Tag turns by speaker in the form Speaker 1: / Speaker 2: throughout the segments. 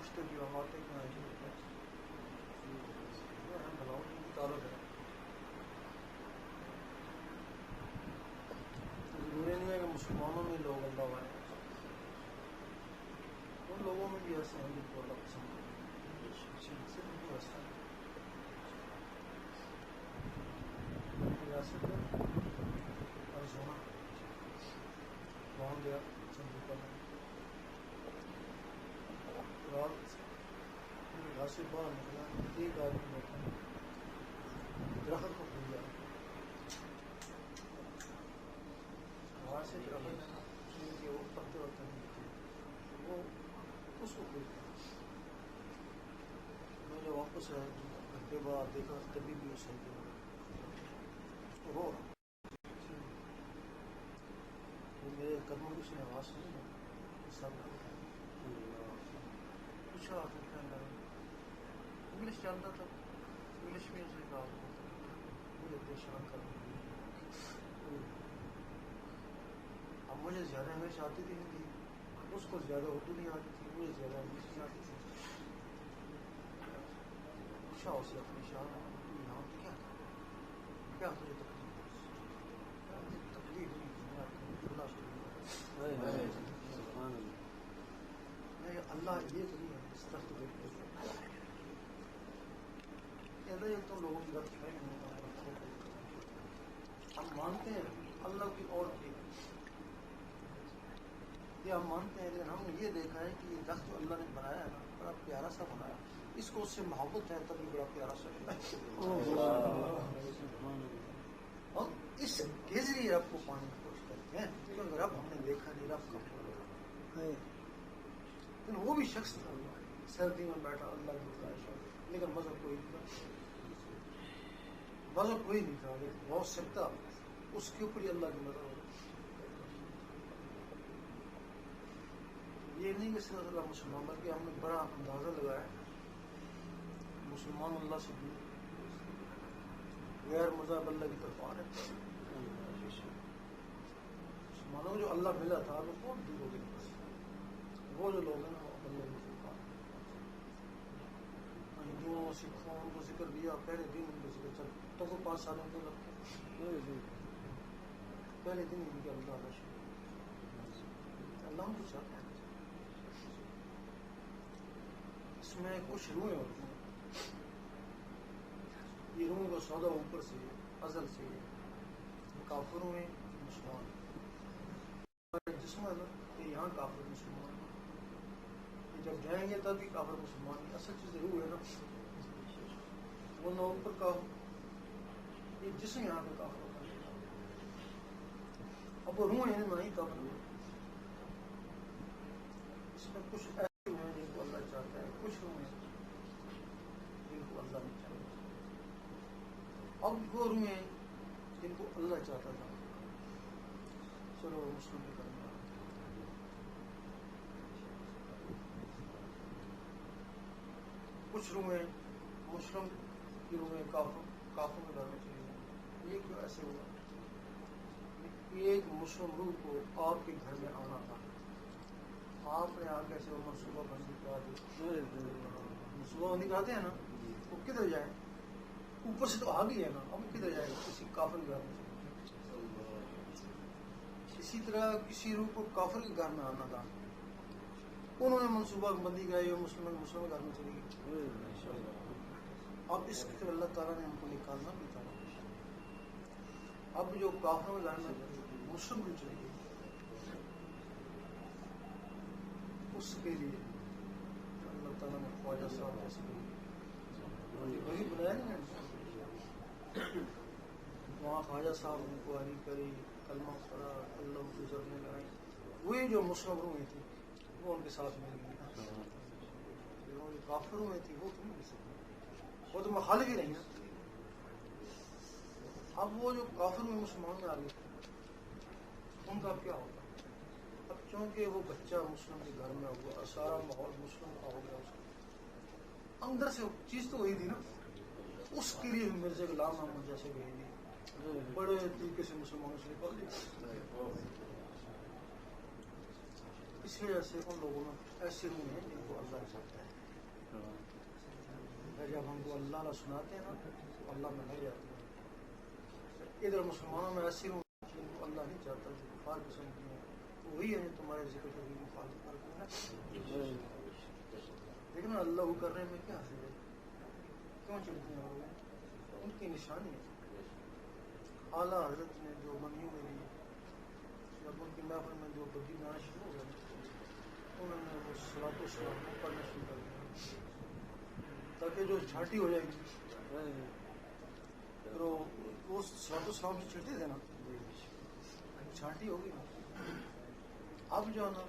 Speaker 1: پوچھتے بھی ہم آتے کہاں ہیں بلاؤ تعلق ہے. ضروری نہیں ہے کہ مسلمانوں میں لوگ اللہ والے ہیں. ان لوگوں میں بھی ایسے ہیں جن کو اللہ پسند ہے. صرف ان کو ایسا ہے ریاست میں ارزونا وہاں گیا سمجھوتا میں رات گھر سے باہر نکلا. ایک آدمی بیٹھا درخت کو کھل جائے وہاں سے درخت کے وہ پتے ہوتے ہیں وہ اس کو کھل گیا. میں جو واپس آیا گھنٹے بعد دیکھا تبھی بھی اس رو میرے قدموں کی اس نے آواز سنی نا سب پوچھا آپ نے کیا لگا انگلش جانتا تھا. انگلش میں اسے کہا مجھے پریشان کر. اب مجھے زیادہ انگلش آتی تھی ہندی, اس کو زیادہ اردو نہیں آتی تھی, مجھے زیادہ انگلش نہیں آتی تھی. پوچھا اسے اپنی شاہ یہاں کیا کیا تجھے تکلیف ہوئی خدا اللہ یہ تو نہیں ہے اس طرح تو تم لوگوں کی غلط فہمی ہے. ہم مانتے ہیں اللہ کی اور یہ ہم مانتے ہیں, لیکن ہم نے یہ دیکھا ہے کہ یہ درخت جو اللہ نے بنایا ہے نا بڑا پیارا سا بنایا. اس کو اس سے محبت ہے تبھی بڑا پیارا سا ہے. اور اس کے ذریعے رب کو پانے کی کوشش کرتے ہیں کیونکہ رب ہم نے دیکھا نہیں, رب کا لیکن وہ بھی شخص تھا سردی میں بیٹھا اللہ کی خواہش, لیکن مذہب کوئی نہیں تھا. لیکن بہت سکتا اس کے اوپر ہی اللہ کی مدد ہو. یہ نہیں کہ صرف اللہ مسلمان, بلکہ ہم نے بڑا اندازہ لگایا مسلمان اللہ سے دور, غیر مذہب اللہ کی طرف آ رہے. مسلمانوں کو جو اللہ ملا تھا وہ بہت دور ہو گئے. وہ جو لوگ ہیں وہ اللہ کی طرف آ رہے. ہندوؤں سکھوں کو ذکر دیا پہلے دن ان کو ذکر چل تو وہ 5 سالوں کے لگتے پہلے دن ان کے اللہ کا شکر اللہ ہم کو چاہتے ہیں. اس میں کچھ روحیں ہوتی ہیں. یہ روحوں کا سودا اوپر سے ازل سے کافروں میں مسلمان جسم کہ یہاں کافر مسلمان جب جائیں گے تب بھی کافر مسلمان. اصل چیز روح ہے نا وہ نہ اوپر کا یہ جسم یہاں پہ کافر ہوتا ہے. اب وہ روح ہے نہ ہی کافر ہوئے. اس میں کچھ ایسے ہوئے ہیں جن کو اللہ چاہتا ہے, کچھ روح ہیں جن کو اللہ نہیں چاہتا. اب وہ روح ہیں جن کو اللہ چاہتا تھا. چلو مسلم بھی کرنا کچھ روحیں مسلم کی روحیں کافر میں ڈالنے چاہیے. یہ کیوں ایسے ہوا؟ ایک مسلم روح کو آپ کے گھر میں آنا تھا. آپ نے آ کیسے وہ منصوبہ بندی کرا دی. منصوبہ بندی کراتے ہیں نا, وہ کدھر جائے؟ اوپر سے تو آ گئی ہے نا, اب کدھر جائے گا؟ کسی کافر کے گھر میں. اسی طرح کسی روح کو کافر کے گھر میں آنا تھا. انہوں نے منصوبہ بندی کرائی اور مسلم کے گھر میں چلی گئی. اب اس کی طرح اللہ تعالیٰ نے ہم کو نکالنا بھی تھا. اب جو کافروں کے گھر میں مسلم بھی چلی گئی, اس کے لیے اللہ تعالیٰ نے خواجہ صاحب جیسے وہی بنایا نا, وہاں خواجہ صاحب نے کوہانی کری, کلمہ پڑھا, اللہ گزرنے لگائی. وہی جو مسلم روحیں تھی وہ ان کے ساتھ مل گئی. جو کافر روحیں تھی وہ تو نہیں مل سکتی, وہ تو مخالف ہی نہیں ہے. اب وہ جو کافر میں مسلمان میں آ گئے ان کا کیا ہوگا؟ اب چونکہ وہ بچہ مسلم کے گھر میں ہوا, سارا ماحول مسلم کا ہو گیا, اس کا اندر سے چیز تو وہی تھی نا. اس کے لیے مرزا غلام احمد جیسے گئے گی بڑے طریقے سے مسلمانوں سے نکال دیا. اس وجہ سے ان لوگوں میں ایسے روح ہیں جن کو اللہ چاہتا ہے. جب ہم کو اللہ سناتے ہیں نا تو اللہ میں نہیں جاتی ہے. ادھر مسلمانوں میں ایسی جن کو اللہ نہیں چاہتا جو کفار قسم کی ہیں وہی ہے جو تمہارے ذکر کی مخالفت کرتے ہیں. لیکن اللہ وہ کرنے میں کیا حاصل ہے؟ کیوں چلتے ہیں وہ؟ ان کی نشانی ہے. اعلیٰ حضرت نے جو منیوں میں لی جب ان کی محفل میں جو بدی آنا شروع ہو گئے انہوں نے وہ صلاۃ و سلام کو پڑھنا شروع کر دیا تاکہ جو چھانٹی ہو جائے گی پھر وہ صلاۃ و سلام سے چھڑتے تھے نا چھانٹی ہوگی نا. اب جو نا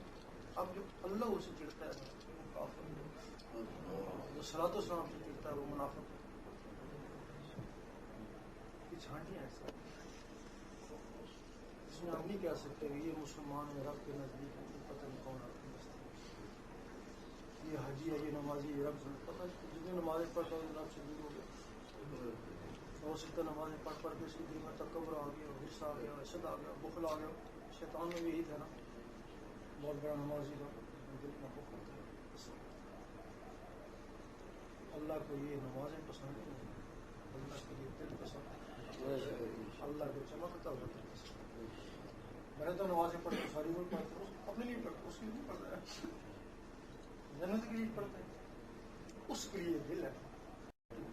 Speaker 1: اب جو اللہ اسے چڑھتا ہے جو صلاۃ و سلام سے چڑھتا ہے وہ منافق کی چھانٹیاں ایسا اس میں ہم نہیں کہہ سکتے کہ یہ مسلمان ہے رب کے نزدیک ہے پتہ نہیں کون آپ کے نزدیک یہ حجی ہے یہ نمازی ہے رب سے پتہ جتنی نمازیں پڑھتا ہے رب سے دور ہو گیا. ہو سکتا ہے نمازیں پڑھ پڑھ کے اس کے دل میں تکبر آ گیا غصہ آ گیا حسد آ گیا بخل آ گیا. شیطان میں بھی یہی تھا نا بہت بڑا نمازی تھا دل میں بخل تھا. اللہ کو یہ نمازیں پسند نہیں اللہ کے لیے دل پسند ہے. اللہ کو چمکتا ہوا دل پسند. میں نے تو نمازیں پڑھ کے ساری وہ پڑھتا ہوں اپنے لیے پڑھتا اس کے لیے نہیں پڑھتا ہے جنت کے لیے پڑھتا ہے. اس کے لیے دل ہے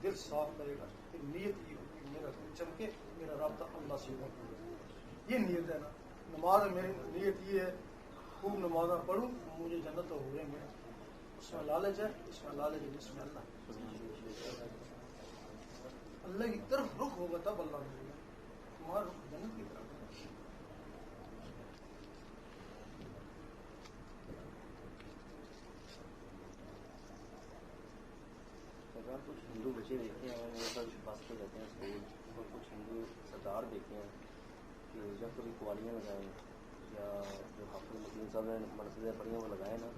Speaker 1: دل صاف کرے گا. نیت یہ ہوگی میرا دل چمکے میرا رابطہ اللہ سے ہو. یہ نیت ہے نا نماز میری نیت یہ ہے خوب نمازاں پڑھوں مجھے جنت تو ہو رہے ہیں. اس میں لالچ ہے اس میں لالچ ہے جس میں اللہ کی طرف رخ ہوگا تب اللہ ملے گا. تمہارا رخ جنت کی طرف ہے.
Speaker 2: کچھ ہندو بچے دیکھتے ہیں میرے پاس باتیں رہتے ہیں اسکول اور کچھ ہندو سردار دیکھتے ہیں کہ جب کبھی قوالیاں لگائیں یا جو حافظ مسلم صاحب نے مرتبہ پڑھی ہیں وہ لگائیں نا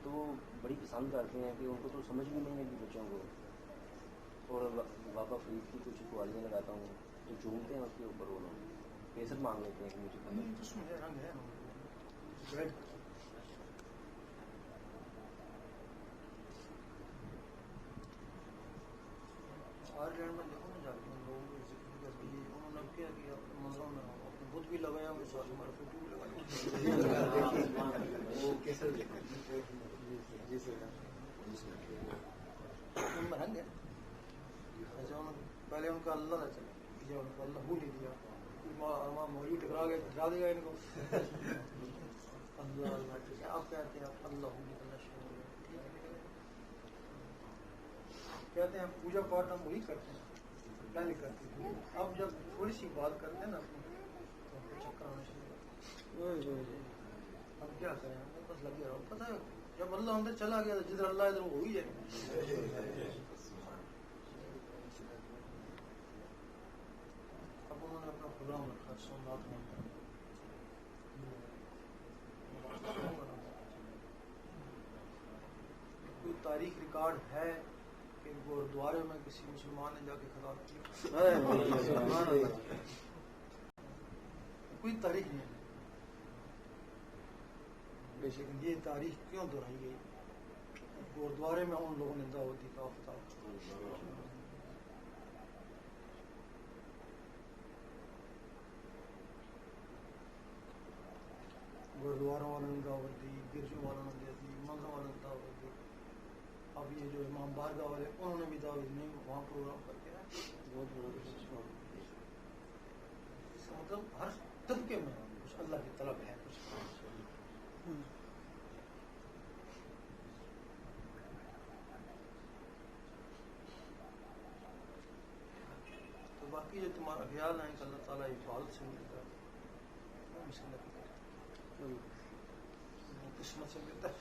Speaker 2: تو وہ بڑی پسند کرتے ہیں کہ ان کو تو سمجھ بھی نہیں ہے کہ بچوں کو. اور بابا فرید کی کچھ قوالیاں لگاتا ہوں تو جھومتے ہیں اس کے اوپر وہ لوگ کیسٹ مانگ لیتے ہیں مجھے
Speaker 1: آئرلینڈ میں دیکھو نا جا کے ان لوگوں کو ذکر کر کے انہوں نے کیا کہ اپنے منظروں میں اپنے بت بھی لگایا ہوئے ساتھ ہمارا فوٹو بھی لگایا.
Speaker 2: وہ کیسے دیکھا
Speaker 1: ان میں رنگ ہے پہلے ان کا اللہ تھا چلا جب ان کو اللہ بھول ہی دیا موجود ٹکرا گئے ٹکرا دے گا ان کو. اللہ اللہ آپ کہتے ہیں آپ اللہ کرنا شروع ہو گیا کہتے ہیں پوجا پاٹ ہم وہی کرتے ہیں پہلے کرتے تھے. اب جب تھوڑی سی بات کرتے ہیں نا اپنی تو ہم کو چکر آنا شروع ہوتا. ہم کیا کریں ہم بس لگے رہو. پتہ ہے جب اللہ اندر چلا گیا تو جدھر اللہ ادھر وہی ہے. اب انہوں نے اپنا غلام رکھا سومناتھ میں کوئی تاریخ ریکارڈ ہے کہ گردوارے میں کسی مسلمان نے جا کے خطاب کیا؟ کوئی تاریخ نہیں ہے. لیکن یہ تاریخ کیوں دہرائی گئی؟ گردوارے میں ان لوگوں نے دعوت دی تھا گردواروں والوں نے دعوت دی گرجوں والوں نے دی منگلوں والوں نے دعوت دی. اب یہ جو امام بارگاہ والے انہوں نے بھی دعوت نہیں وہاں پروگرام کر کے مطلب ہر طبقے میں کچھ اللہ کی طلب ہے کچھ. تو باقی جو تمہارا خیال ہے کہ اللہ تعالیٰ حفاظت سے ملتا ہے قسمت سے ملتا ہے.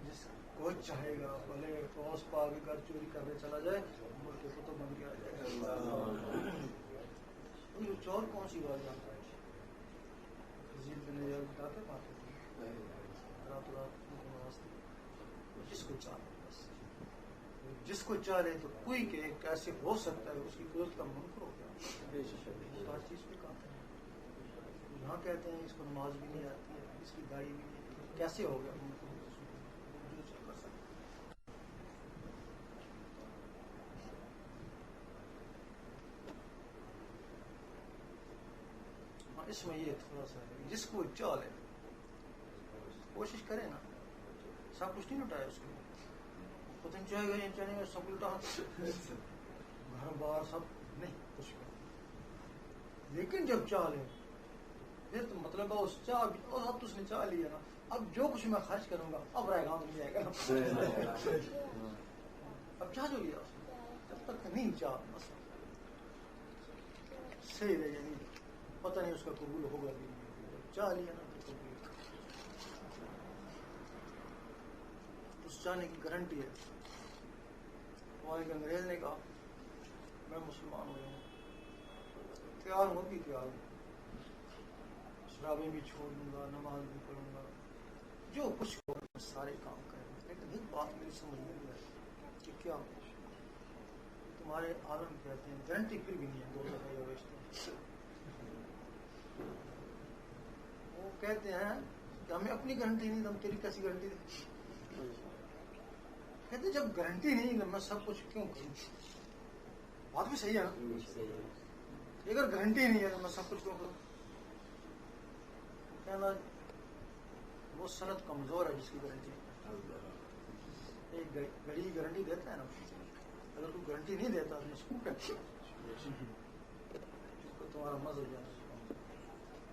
Speaker 1: جس کوئی چاہے گا بھلے پڑوس پا کے گھر چوری کرنے چلا جائے ملک کو تو بن کے آ جائے گا. چور کون سی بات جانتا ہے بتاتے پاتے تھے رات رات جس کو چاہے بس جس کو چاہے تو کوئی کہ کیسے ہو سکتا ہے اس کی قدرت کا منکر ہو گیا. ہر چیز پہ کہتے ہیں یہاں کہتے ہیں اس کو نماز بھی نہیں آتی ہے اس کی گاڑی بھی نہیں کیسے ہو گیا اس میں یہ تھوڑا سا ہے جس کو چال ہے کوشش کرے نا سب کچھ نہیں لٹایا اس کو خود چاہے گا یہ چاہے گا سب لٹا گھر بار سب نہیں کچھ کر لیکن جب چال ہے پھر تو مطلب اس چاہ اب تو اس نے چاہ لیا نا اب جو کچھ میں خرچ کروں گا اب رائے گاؤں مل جائے گا اب چاہ جو لیا اس نے جب تک نہیں چاہ مسئلہ صحیح رہے نہیں پتہ نہیں اس کا قبول ہوگا بھی نہیں چاہ لیا نا تو قبول اس چاہنے کی گارنٹی ہے وہاں ایک انگریز نے کہا میں مسلمان ہو جاؤں تیار ہوں بھی تیار ہوں شرابیں بھی چھوڑ دوں گا نماز بھی پڑھوں گا جو کچھ ہو سارے کام کریں لیکن ایک بات میری سمجھ میں نہیں آئی کہ کیا تمہارے عالم کہتے ہیں گارنٹی پھر بھی نہیں ہے دو دفعہ بیچتے ہیں وہ کہتے ہیں کہ ہمیں اپنی گارنٹی نہیں ہم تیری کیسی گارنٹی دیں کہتے جب گارنٹی نہیں تو میں سب کچھ کیوں کروں بات بھی صحیح ہے نا اگر گارنٹی نہیں ہے تو میں سب کچھ کیوں کروں کہنا وہ صنعت کمزور ہے جس کی گارنٹی ایک گھڑی کی گارنٹی دیتا ہے نا اگر کوئی گارنٹی نہیں دیتا تو تمہارا مزہ جانا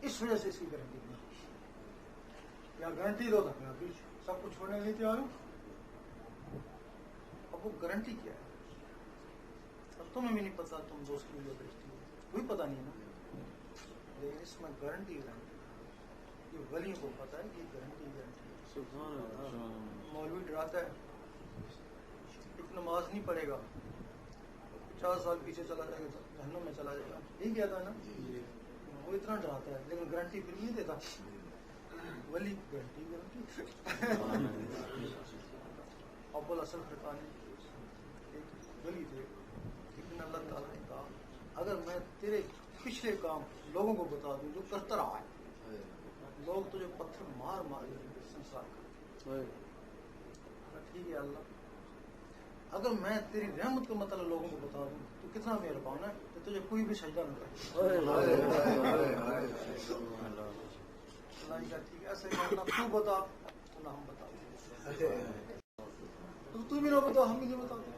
Speaker 1: اس وجہ سے اس کی گارنٹی نہیں یا گارنٹی دو تو میں سب کچھ چھوڑنے کے لیے تیار ہوں اب وہ گارنٹی کیا ہے اب تمہیں بھی نہیں پتا تم دوست کے لیے بیچتی ہو کوئی پتا نہیں نا لیکن اس میں گارنٹی یہ ولیوں کو پتا ہے کہ گارنٹی مولوی ڈراتا ہے ایک نماز نہیں پڑھے گا 50 سال پیچھے چلا جائے گا جہنم میں چلا جائے گا یہی کہتا ہے نا وہ اتنا ڈراتا ہے لیکن گارنٹی پھر بھی نہیں دیتا ولی گارنٹی ابو اصل فرقانی ایک ولی تھے لیکن اللہ تعالیٰ نے کہا اگر میں تیرے پچھلے کام لوگوں کو بتا دوں جو کرتا رہا ہے لوگ تجھے پتھر مار مار سنسار کر ٹھیک ہے اللہ اگر میں تیری رحمت کا مطلب لوگوں کو بتا دوں تو کتنا مہربان ہے کہ تجھے کوئی بھی سجدہ نہ کرے اللہ کا ٹھیک ہے ایسے کرنا تو بتا تو نہ ہم بتا تو بھی نہ بتا ہم بھی نہیں بتاتے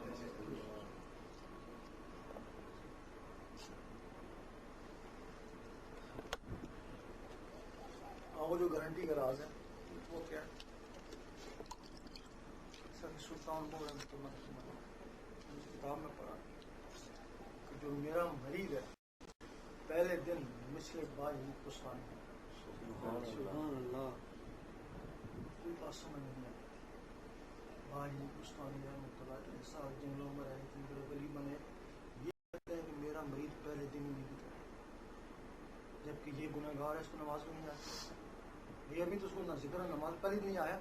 Speaker 1: وہ جو گارنٹی کا راز ہے وہ کیا ہے سلطان کتاب میں پڑھا کہ جو میرا مریض ہے پہلے دن مثل بائی پسان کوئی بات سمجھ نہیں آئی بائی پستانی جن لوگوں میں رہے تھے میرے گلی بنے یہ کہتے ہیں کہ میرا مریض پہلے دن ہی نہیں گزرا جبکہ یہ گناہ گار ہے اس کو نماز میں نہیں آتی یہ ابھی تو اس کو نہ ذکر نماز پہلے نہیں آیا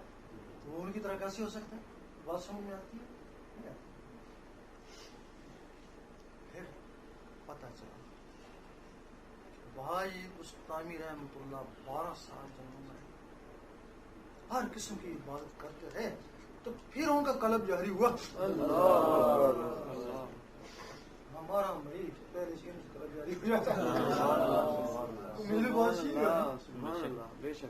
Speaker 1: تو وہ ان کی طرح کیسے ہو سکتا ہے بات سمجھ میں آتی ہے پھر پتہ چلا بھائی بستامی رحمۃ اللہ 12 سال جنگوں میں ہر قسم کی عبادت کرتے رہے تو پھر ان کا قلب جاری ہوا ہمارا مریض پہلے سے قلب جاری ہو جاتا میری بات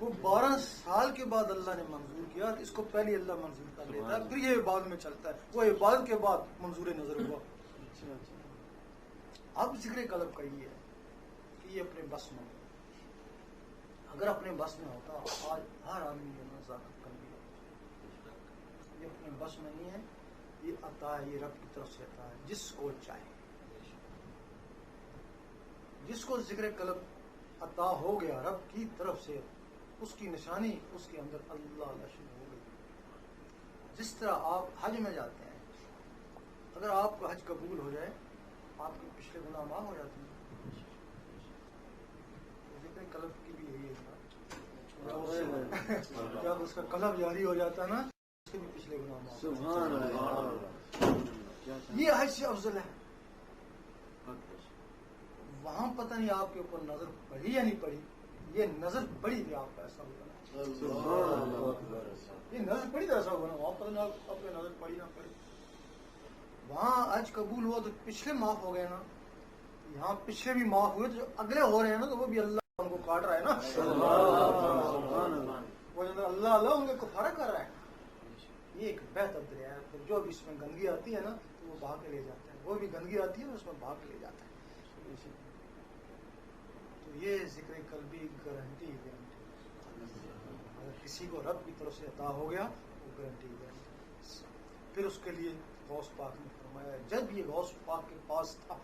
Speaker 1: وہ 12 سال کے بعد اللہ نے منظور کیا اس کو پہلے اللہ منظور کر لیتا ہے پھر یہ عبادت میں چلتا ہے وہ عبادت کے بعد منظور نظر ہوا اب ذکر قلب کا یہ ہے کہ یہ اپنے بس میں اگر اپنے بس میں ہوتا آج ہر آدمی یہ نزاکت کر لیا یہ اپنے بس میں نہیں ہے یہ عطا ہے یہ رب کی طرف سے عطا ہے جس کو چاہے جس کو ذکر قلب عطا ہو گیا رب کی طرف سے اس کی نشانی اس کے اندر اللہ شروع ہو گئی جس طرح آپ حج میں جاتے ہیں اگر آپ کو حج قبول ہو جائے آپ کے پچھلے گناہ معاف ہو جاتے ہیں ذکر قلب کی بھی یہی ہے جب اس کا قلب جاری ہو جاتا ہے نا اس کے بھی پچھلے گناہ معاف یہ حج سے افضل ہے وہاں پتہ نہیں آپ کے اوپر نظر پڑی یا نہیں پڑی یہ نظر پڑی تھی آپ کا ایسا ہوا یہ نظر پڑی تو ایسا ہوا نا وہاں پتہ نہیں آپ کے نظر پڑی نہ پڑی وہاں حج قبول ہوا تو پچھلے معاف ہو گئے نا یہاں پچھلے بھی معاف ہوئے تو جو اگلے ہو رہے ہیں نا تو وہ بھی اللہ ان کو کاٹ رہا ہے نا, وہ جو اللہ اللہ ان کو فرق کر رہا ہے. یہ ایک بہتر دریا ہے. پھر جو بھی اس میں گندگی آتی ہے نا تو وہ بہا کے لے جاتا ہے, وہ بھی گندگی آتی ہے اس میں بہا کے لے جاتا ہے. تو یہ ذکر قلبی گارنٹی اگر کسی کو رب کی طرف سے عطا ہو گیا وہ گارنٹی. پھر اس کے لیے غوث پاک نے فرمایا, جب یہ غوث پاک کے پاس تھا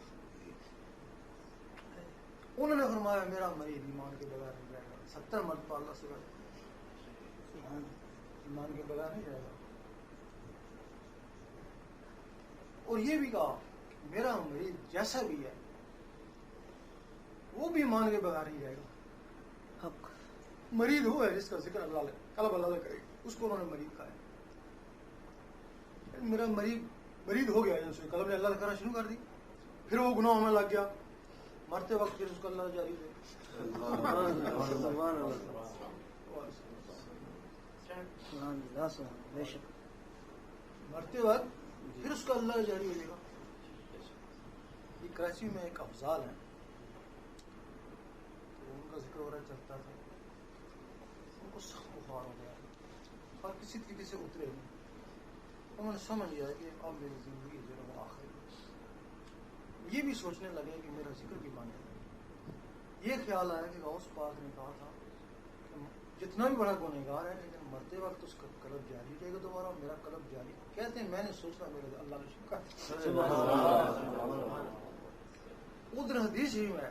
Speaker 1: انہوں نے فرمایا میرا مریض ایمان کے بغیر نہیں جائے گا. 70 مرتبہ اللہ سے ایمان کے بغیر نہیں جائے گا. اور یہ بھی کہا میرا مریض جیسا بھی ہے وہ بھی ایمان کے بغیر نہیں جائے گا. مریض ہو ہے جس کا ذکر اللہ کلب اللہ کرے اس کو انہوں نے مریض کہا ہے. میرا مریض ہو گیا اس نے کلب نے اللہ کرنا شروع کر دی, پھر وہ گناہوں میں لگ گیا, مرتے وقت پھر اس کو اللہ جاری دے. مرتے وقت پھر اس کو اللہ جاری دے گا. یہ کراچی میں ایک افضال ہے, ان کا ذکر ہو رہا چلتا تھا, ان کو سخت بخار ہو گیا اور کسی طریقے سے اترے نہیں. انہوں نے سمجھ لیا کہ اب میری زندگی جو ہے وہ آخری. یہ بھی سوچنے لگے کہ میرا ذکر بھی مانے. یہ خیال آیا کہ غوث پاک نے کہا تھا کہ جتنا بھی بڑا گنہگار ہے لیکن مرتے وقت اس کا قلب جاری رہے گا دوبارہ, میرا قلب جاری. کہتے ہیں میں نے سوچا میرے اللہ نے شکر. ادھر حدیث ہی میں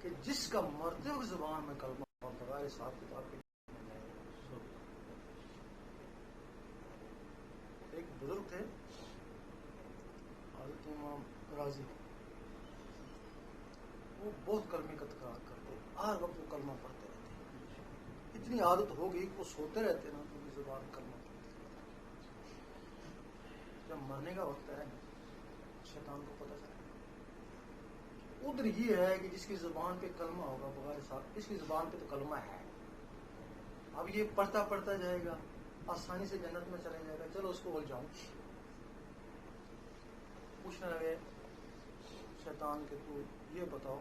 Speaker 1: کہ جس کا مرتے وقت زبان میں کلمہ بغیر حساب کتاب کے. ایک بزرگ تھے حضرت امام راضی, وہ بہت کلمے کا تکرار کرتے, ہر وقت وہ کلمہ پڑھتے رہتے. اتنی عادت ہو گئی کہ وہ سوتے رہتے نا تو ان کی زبان کلمہ پڑھتے. جب مرنے کا وقت ہے شیطان کو پتہ چلے. ادھر یہ ہے کہ جس کی زبان پہ کلمہ ہوگا بغیر حساب, اس کی زبان پہ تو کلمہ ہے, اب یہ پڑھتا پڑھتا جائے گا آسانی سے جنت میں چلے جائے گا. چلو اس کو بول جاؤں. پوچھنے لگے شیطان کہ تو یہ بتاؤ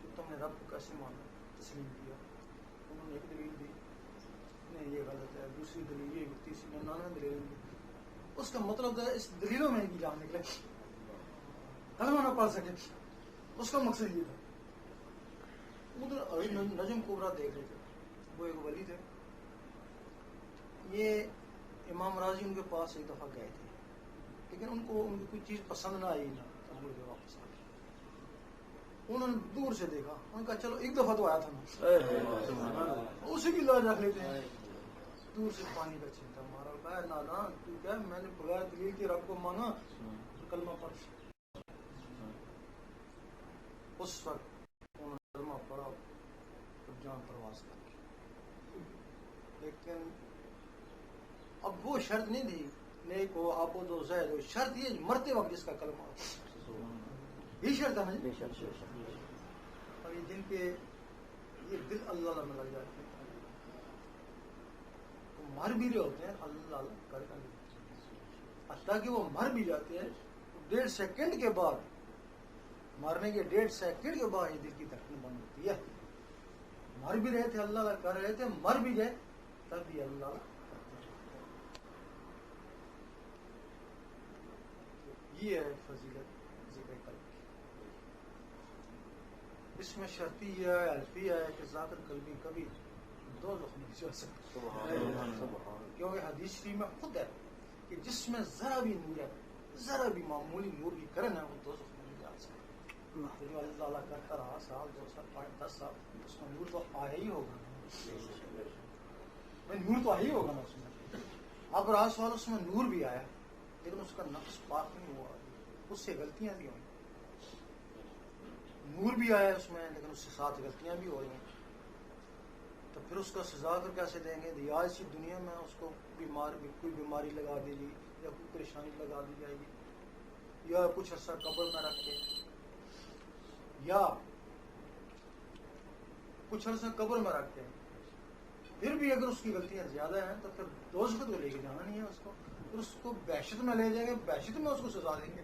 Speaker 1: کہ تم نے رب کو کیسے مانا تسلیم کیا. انہوں نے ایک دلیل دی, نہیں یہ غلط ہے, دوسری دلیل یہ, تیسری 99 دلیل دی. اس کا مطلب ہے اس دلیلوں میں کی جان نکلے, کلمہ نہ پڑھ سکے. اس کا مقصد یہ تھا. ادھر نجم کوبرا دیکھ رہے تھے, وہ ایک ولی تھے. یہ امام راضی ان کے پاس ایک دفعہ گئے تھے لیکن ان کو ان کی کوئی چیز پسند نہ آئی نا, واپس آ گئے. انہوں نے دور سے دیکھا, انہوں نے کہا چلو ایک دفعہ تو آیا تھا نا, اسی کی لاج رکھ لیتے ہیں. دور سے پانی کا چھینٹا مارا, کہا نادان تو کیا, میں نے بغیر دلیل کے رب کو مانا, کلمہ پڑھ. اس وقت انہوں نے کلمہ پڑھا, جان پرواز کر کے. لیکن اب وہ شرط نہیں تھی نیک ہو آپ ہو تو زید ہو, شرط یہ مرتے وقت جس کا کلمہ ہو, یہ شرط ہے نا. اور یہ جن کے یہ دل اللہ میں لگ جاتے ہیں تو مر بھی رہے ہوتے ہیں اللہ کر کر, حتیٰ کہ وہ مر بھی جاتے ہیں 1.5 سیکنڈ کے بعد, مرنے کے 1.5 سیکنڈ کے بعد یہ دل کی دھڑکن بند ہوتی ہے. مر بھی رہے تھے اللہ کر رہے تھے, مر بھی گئے تب بھی اللہ. یہ ہے فضیلت ذکر قلب کی. اس میں شرطی ہے الفی ہے کہ ذاکر قلبی کبھی دوزخ نہیں جا سکتا, کیونکہ حدیث شریف میں خود ہے کہ جس میں ذرا بھی نور ہے, ذرا بھی معمولی نور کی کرن ہے, وہ دوزخ میں نہیں جا سکتا. جو اللہ کرتا رہا 1 سال 2 سال 5 10 سال, اس میں نور تو آیا ہی ہوگا, نور تو آیا ہی ہوگا نا اس میں. اب راس والا اس میں نور بھی آیا لیکن اس کا نفس پاک نہیں ہوا, اس سے غلطیاں بھی ہوئی. نور بھی آیا اس میں لیکن اس سے ساتھ غلطیاں بھی ہو رہی ہیں. تو پھر اس کا سزا کر کیسے دیں گے؟ یا اسی دنیا میں اس کو کوئی بیماری لگا دی گی یا کوئی پریشانی لگا دی جائے گی, یا کچھ عرصہ قبر میں رکھ کے, یا کچھ عرصہ قبر میں رکھ کے, پھر بھی اگر اس کی غلطیاں زیادہ ہیں تو پھر دوزخ تو لے کے جانا نہیں ہے اس کو, پھر اس کو بحشت میں لے جائیں گے, بحشت میں اس کو سزا دیں گے.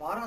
Speaker 1: 12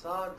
Speaker 1: 7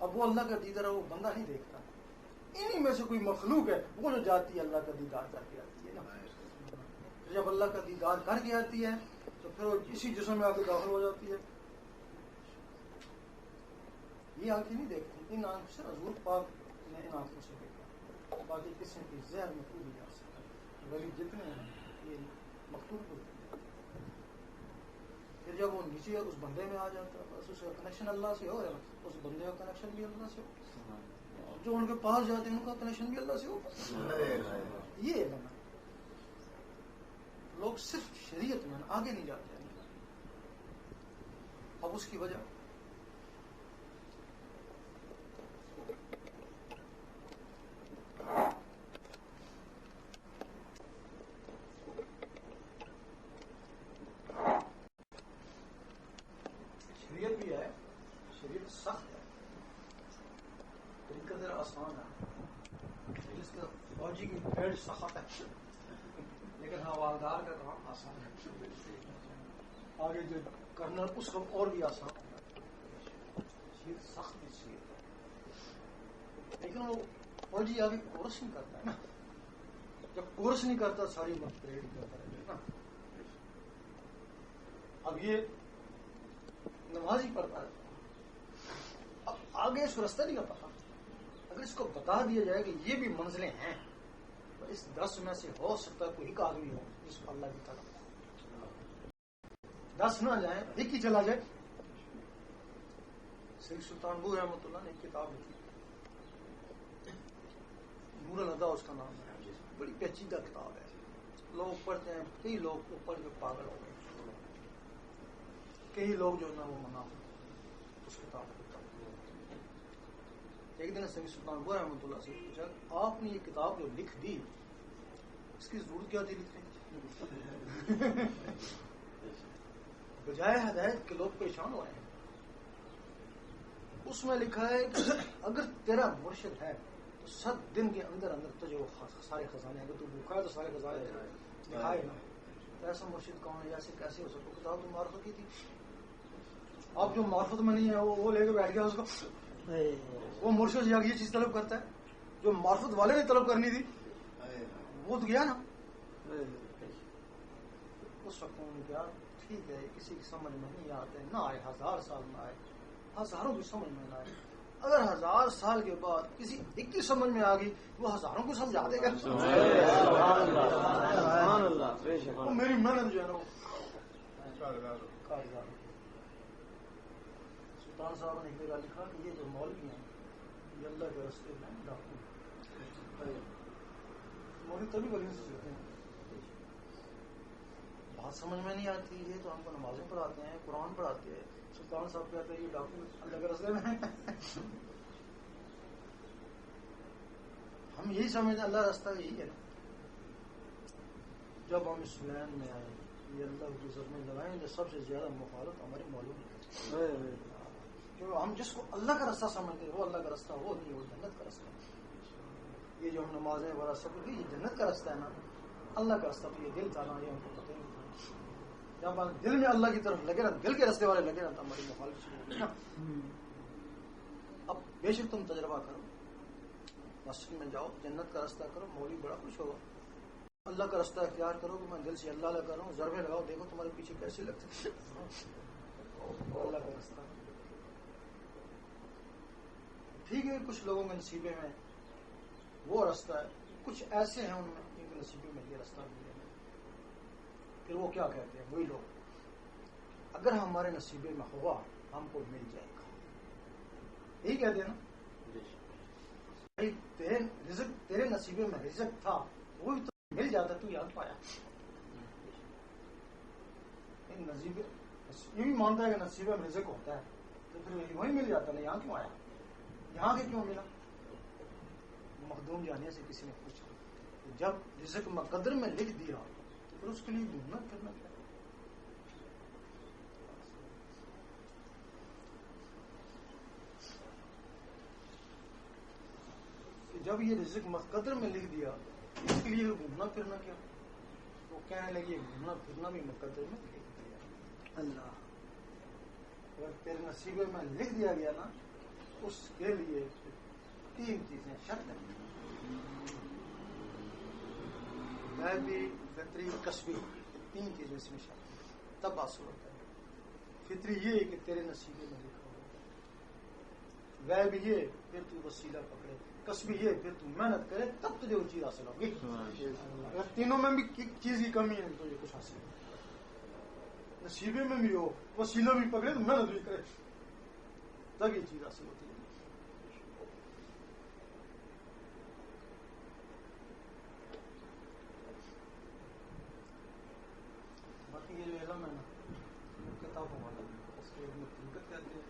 Speaker 1: اب وہ اللہ کا دیدار ہے، وہ بندہ نہیں دیکھتا. انہی میں سے کوئی مخلوق ہے وہ جو جاتی ہے اللہ کا دیدار کر کے آتی ہے نا. جب اللہ کا دیدار کر کے آتی ہے تو پھر وہ اسی جسم میں آ کے داخل ہو جاتی ہے. یہ آنکھیں نہیں دیکھتی، ان آنکھوں سے حضور پاک نے ان آنکھوں سے دیکھا. باقی قسم کی زہر میں کوئی نہیں جا سکتا. ولی جتنے ہیں یہ مخلوق ہوتے ہیں. پھر جب وہ نیچے اس بندے میں آ جاتا ہے بس اس کا کنیکشن اللہ سے ہو رہا ہے، اس بندے کا کنیکشن بھی اللہ سے ہو. جو ان کے پاس جاتے ہیں ان کا کنیکشن بھی اللہ سے ہو. یہ ہے بنا. لوگ صرف شریعت میں آگے نہیں جاتے ہیں. اب اس کی وجہ شریعت بھی ہے، شریعت سخت ہے، طریقہ ذرا آسان ہے. جس کا فوجی کی پیڑ سخت ہے لیکن حوالدار کا کام آسان ہے. آگے جو کرنا اس کا اور بھی آسان ہے. شریعت سخت بھی شریعت ہے، لیکن وہ فوجی آگے کورس نہیں کرتا ہے نا. جب کورس نہیں کرتا ساری وقت پریڈ کرتا رہے نا. اب یہ نماز ہی پڑھتا ہے، اب آگے اس کو رستہ نہیں پتا. اگر اس کو بتا دیا جائے کہ یہ بھی منزلیں ہیں تو اس 10 میں سے ہو سکتا ہے کوئی ایک آدمی ہو جس کو اللہ کی طرف 10 نہ جائیں، ایک ہی چلا جائے. سید سلطان بو رحمۃ اللہ نے ایک کتاب لکھی، نور الہدیٰ اس کا نام ہے. بڑی پیچیدہ کتاب ہے، لوگ پڑھتے ہیں، کئی لوگ پڑھ کے پاگل ہو گئے. کئی لوگ جو ہے نا وہ منا اس کتاب کو. ایک دن سید سلطان بو رحمۃ اللہ سے پوچھا آپ نے یہ کتاب جو لکھ دی اس کی ضرورت کیا تھی لکھنے؟ بجائے ہدایت کے لوگ پریشان ہو رہے ہیں. اس میں لکھا ہے کہ اگر تیرا مرشد ہے تو 7 دن کے اندر اندر تجھے وہ سارے خزانے، اگر تو بھوکا ہے تو سارے خزانے دکھائے نا. ایسا مرشد کون ہے؟ ایسے کیسے ہو سکتا؟ کتاب تو معرفت کی تھی. اب جو معرفت میں نہیں ہے وہ لے کے بیٹھ گیا اس کو. وہ مرشد یہ چیز طلب کرتا ہے جو معرفت والے نے طلب کرنی تھی، وہ تو گیا نا. اس وقت انہوں نے کہا ٹھیک ہے کسی کی سمجھ میں نہیں آتے، نہ آئے 1000 سال میں آئے، ہزاروں کی سمجھ میں نہ آئے. اگر 1000 سال کے بعد کسی ایک کی سمجھ میں آ گئی وہ ہزاروں کو سمجھا دے گا. وہ میری محنت جو ہے نا سلطان صاحب نے ایک جگہ لکھا کہ یہ جو مولوی ہیں یہ اللہ کے رستے میں ڈاکو ہیں. مولوی تبھی بڑی سے سوچتے ہیں بات سمجھ میں نہیں آتی، یہ تو ہم کو نمازیں پڑھاتے ہیں، قرآن پڑھاتے ہیں. سلطان صاحب کہتے ہیں یہ ڈاکو اللہ کے رستے میں ہم یہی سمجھتے ہیں اللہ راستہ یہی ہے. جب ہم اس لین میں آئے یہ اللہ کی عزت میں لگائیں جو سب سے زیادہ مخالف ہمارے مولوی، ہم جس کو اللہ کا رستہ سمجھتے ہیں وہ اللہ کا رستہ وہ نہیں، وہ جنت کا رستہ. یہ جو ہم نمازیں وغیرہ سب یہ جنت کا رستہ ہے نا. اللہ کا رستہ تو یہ دل تھا نا، یہ ہم کو پتہ نہیں تھا. جب دل میں اللہ کی طرف لگے نا، دل کے رستے والے لگے نا تو ہماری مخالف شروع ہوگی نا. اب بے شک تم تجربہ کرو، مسجد میں جاؤ، جنت کا رستہ کرو، مولوی بڑا خوش ہوگا. اللہ کا رستہ اختیار کرو کہ میں دل سے اللہ لگا رہا ہوں، ضربے لگاؤ، دیکھو تمہارے پیچھے کیسے لگتے. اللہ کا رستہ ٹھیک ہے. کچھ لوگوں کے نصیبے میں وہ رستہ ہے، کچھ ایسے ہیں ان میں جن کے نصیبے میں یہ رستہ نہیں ہے. پھر وہ کیا کہتے ہیں وہی لوگ اگر ہمارے نصیبے میں ہوگا ہم کو مل جائے گا، یہی کہتے ہیں نا. تیرے نصیبے میں رزق تھا وہ بھی تو مل جاتا، تو یاد پایا. یہ بھی مانتا ہے کہ نصیبے میں رزق ہوتا ہے تو پھر وہی مل جاتا نا، یہاں کیوں آیا، یہاں کے کیوں ملا. مخدوم جانے سے کسی نے پوچھا جب رزق مقدر میں لکھ دیا تو پھر اس کے لیے ڈھونڈنا کرنا کیا. جب یہ رزق مقدر میں لکھ دیا اس کے لیے گھومنا پھرنا کیا. وہ کہنے لگے گھومنا پھرنا بھی مقدر میں لکھ دیا. اللہ اگر تیرے نصیبے میں لکھ دیا گیا نا اس کے لیے 3 چیزیں شرط ہیں، غیبی، فطری، کسبی، 3 چیزیں اس میں شرط ہیں، تب حاصل ہوتا ہے۔ فطری یہ ہے کہ تیرے نصیبے میں لکھا ہو، غیبی یہ پھر تو وسیلہ پکڑے، کسبی یہ پھر تو محنت کرے تب تجھے وہ چیز حاصل ہوگی۔ اگر تینوں میں بھی چیز کی کمی ہے تو یہ کچھ حاصل ہے، نصیبے میں بھی ہو، وسیلہ بھی پکڑے تو محنت بھی کرے تب یہ چیز حاصل ہوتی ہے۔ باقی یہ جو علم ہے نا کتابوں والا، اس کے علم حقیقت کہتے ہیں۔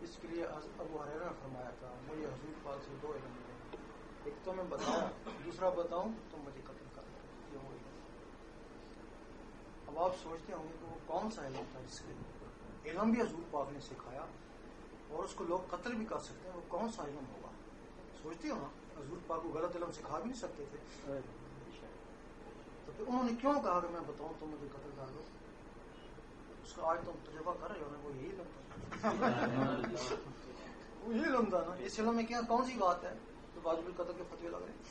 Speaker 1: اس کے لیے ابو ہریرہ نے فرمایا تھا مجھے حضور پاک سے 2 علم ملے، ایک تو میں بتایا، دوسرا بتاؤں تو مجھے قتل کر دو، یہ وہی ہے۔ اب آپ سوچتے ہوں گے کہ وہ کون سا علم تھا جس کے علم بھی حضور پاک نے سکھایا اور اس کو لوگ قتل بھی کر سکتے ہیں، وہ کون سا علم ہوگا؟ سوچتے ہو نا، حضور پاک کو غلط علم سکھا بھی نہیں سکتے تھے، تو پھر انہوں نے کیوں کہا کہ میں بتاؤں تو مجھے قتل کر دو؟ اس کا آج تم تجربہ کر رہے ہو نا، وہ یہی علم تھا، وہ یہی علم تھا نا۔ اس علم میں کیا کون سی بات ہے تو واجب القتل کے فتوے لگ رہے ہیں؟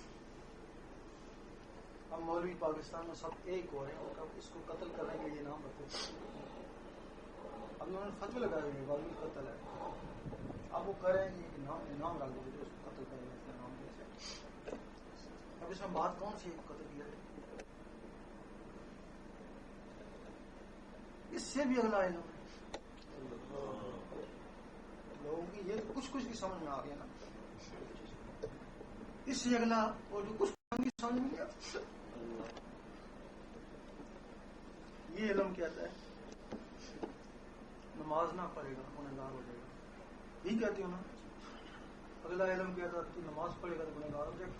Speaker 1: اب مولوی پاکستان میں سب ایک ہو رہے ہیں اور اس کو قتل کرنے کے لیے نام رکھو، اب انہوں نے فتوے لگائے ہوئے واجب القتل ہے، اب وہ کریں گے کہ نام رکھ دو جو اس کو قتل کریں گے، نام دیا جائے۔ اب اس میں بات کون سی ہے قتل کیا جائے؟ اس سے بھی اگلا علم ہے لوگوں کی، یہ کچھ کی سمجھ میں آ گیا نا، اس سے اگلا اور جو کچھ کی سمجھ میں گیا، یہ علم کہتا ہے نماز نہ پڑھے گا گنہگار ہو جائے گا، یہی کہتے ہو نا۔ اگلا علم کہتا ہے تو نماز پڑھے گا تو گنہگار ہو جائے گا،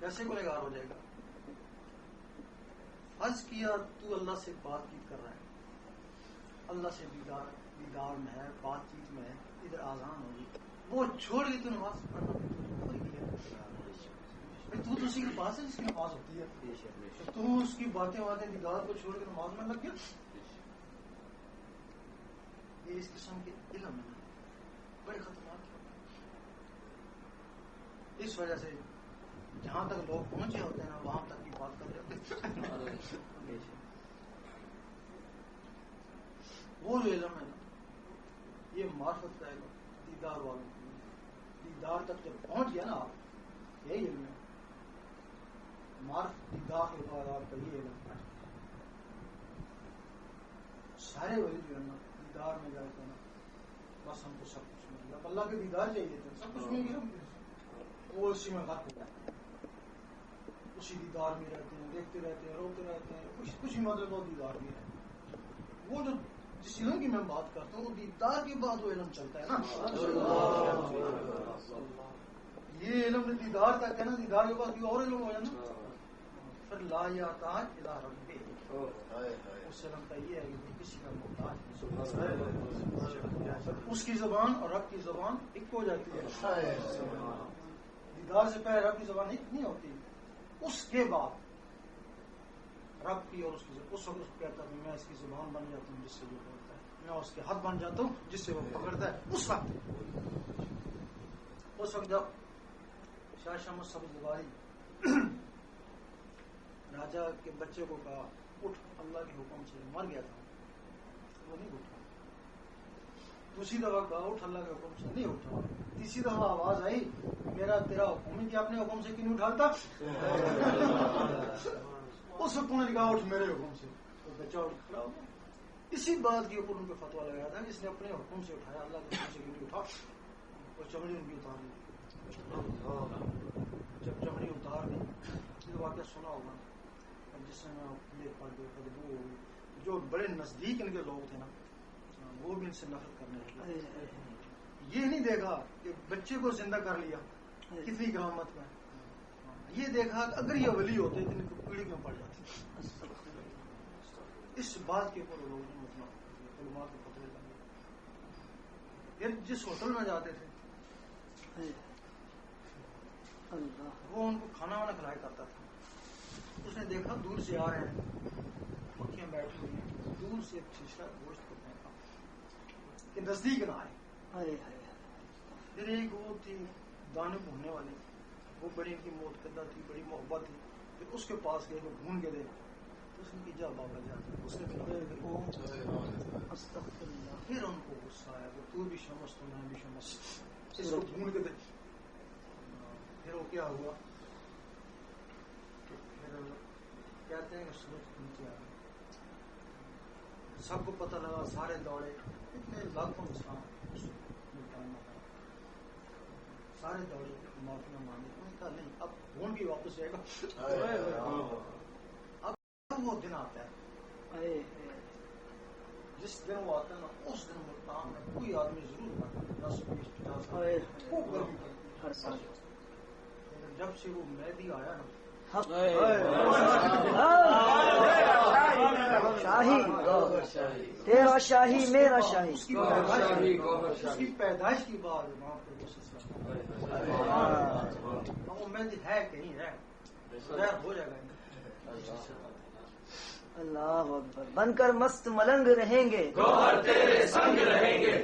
Speaker 1: کیسے گنہگار ہو جائے گا؟ فرض کیا تو اللہ سے بات چیت کر رہا ہے، اللہ سے دیدار میں ہے، بات چیت میں ہے، ادھر آزان ہوگی، وہ چھوڑ کے تو نماز پڑھنا تو اسی کے پاس ہے جس کی نماز ہوتی ہے، تو اس کی باتیں دیدار کو چھوڑ کے نماز میں لگ گیا۔ یہ اس قسم کے علم ہے بڑے خطرناک ہے، اس وجہ سے جہاں تک لوگ پہنچے ہوتے ہیں نا وہاں تک کی بات کر جاتے ہیں۔ وہ جو علم ہے نا یہ معرفت کا علم، دیدار والوں کو، دیدار تک جب پہنچ گیا نا آپ، یہی علم ہے معرفت، دیدار کے بعد آپ کا یہ علم ہے۔ سارے ولی جو ہے نا دیدار میں جاتے ہیں نا بس ہم کو سب کچھ مل گیا، اللہ کے دیدار چاہیے تھے، سب کچھ مل گیا، وہ اسی میں غرق ہو جاتا ہے، اسی دیدار میں رہتے ہیں، دیکھتے رہتے ہیں، روتے رہتے ہیں، کچھ ہی مطلب وہ دیدار میں ہے۔ وہ جو جس علم کی میں بات کرتا ہوں وہ دیدار کے بعد وہ علم چلتا ہے نا، یہ علم دیدار تک ہے نا، دیدار کے بعد اور علم ہو جانا، پھر لا یحتاج الی ربہ، اس علم کا یہ ہے کہ کسی کا محتاج اس کی زبان اور رب کی زبان ایک ہو جاتی ہے۔ دیدار سے پہلے رب کی زبان ایک نہیں ہوتی، اس کے بعد رب کی اور اس کی زبان، اس وقت کہتا ہے میں اس کی زبان بن جاتا ہوں جس سے وہ بولتا ہے، میں اس کے ہاتھ بن جاتا ہوں جس سے وہ پکڑتا ہے، اس وقت جب شاہ شمس سبز باری راجا کے بچے کو کہا اٹھ، اللہ کے حکم سے مر گیا تھا، وہ نہیں اٹھا، دوسری دفعہ کہا اٹھ، اللہ کے حکم سے نہیں اٹھا، تیسری دفعہ آواز آئی میرا تیرا حکم ہے کہ اپنے حکم سے کیوں نہیں اٹھاتا، اس وقت انہوں نے کہا اٹھ میرے حکم سے، تو بچہ اٹھ کھڑا ہو گیا۔ اسی بات کے اوپر ان کو فتویٰ لگایا تھا جس نے اپنے حکم سے اٹھایا اللہ کے حکم سے کیوں نہیں اٹھا، اور چمڑی ان کی اتار لی، جب چمڑی اتار لی یہ واقعہ سنا ہوگا، جس میں یہ پڑھ گئے بدبو ہوئی، جو بڑے نزدیک ان کے لوگ تھے نا وہ بھی ان سے نفرت کرنے لگے، یہ نہیں دیکھا کہ بچے کو زندہ کر لیا کتنی کرامت میں، یہ دیکھا کہ اگر یہ ولی ہوتے تو ان کو پیڑھی کیوں پڑ جاتی، اس بات کے اوپر لوگ علماء کو فتوے لگے۔ پھر جس ہوٹل میں جاتے تھے وہ ان کو کھانا وانا کھلایا کرتا تھا، اس نے دیکھا دور سے آ رہے ہیں، مکھیاں بیٹھی ہوئی ہیں، دور سے ایک شیشہ گوشت کو پھینکا کہ نزدیک نہ آئے. پھر ایک وہ تھی دانے بھوننے والی, وہ بڑی ان کی موت تھی, بڑی محبت تھی. پھر اس کے پاس گئے, وہ ڈھونڈ کے دے, تو اس نے کی جا بابا جا, اس نے پھر ان کو غصہ آیا, وہ تو بھی شمس تو میں بھی شمس, اس کو ڈھونڈ کے دے. پھر وہ کیا ہوا کہ پھر کہتے ہیں کہ سورج نیچے آ گیا, سب کو پتہ لگا, سارے دوڑے, اتنے لاکھوں انسان سارے دوڑے معافیاں مانگے. انہوں نے کہا نہیں, اب ڈھونڈ بھی واپس جائے گا. اب وہ دن آتا ہے, جس دن وہ آتا ہے نا, اس دن ملتان میں کوئی آدمی ضرور مرتا, 10-20-50 خوب گرمی پڑتی. جب سے وہ مہدی آیا نا,
Speaker 3: شاہی تیرا شاہی میرا شاہی,
Speaker 1: اس کی پیدائش کی بات وہاں پہ وہ وہ مہدی ہے کہیں ہے, ظاہر ہو جائے گا.
Speaker 3: اللہ اکبر. بن کر مست ملنگ رہیں گے,
Speaker 4: گوہر تیرے سنگ رہیں گے.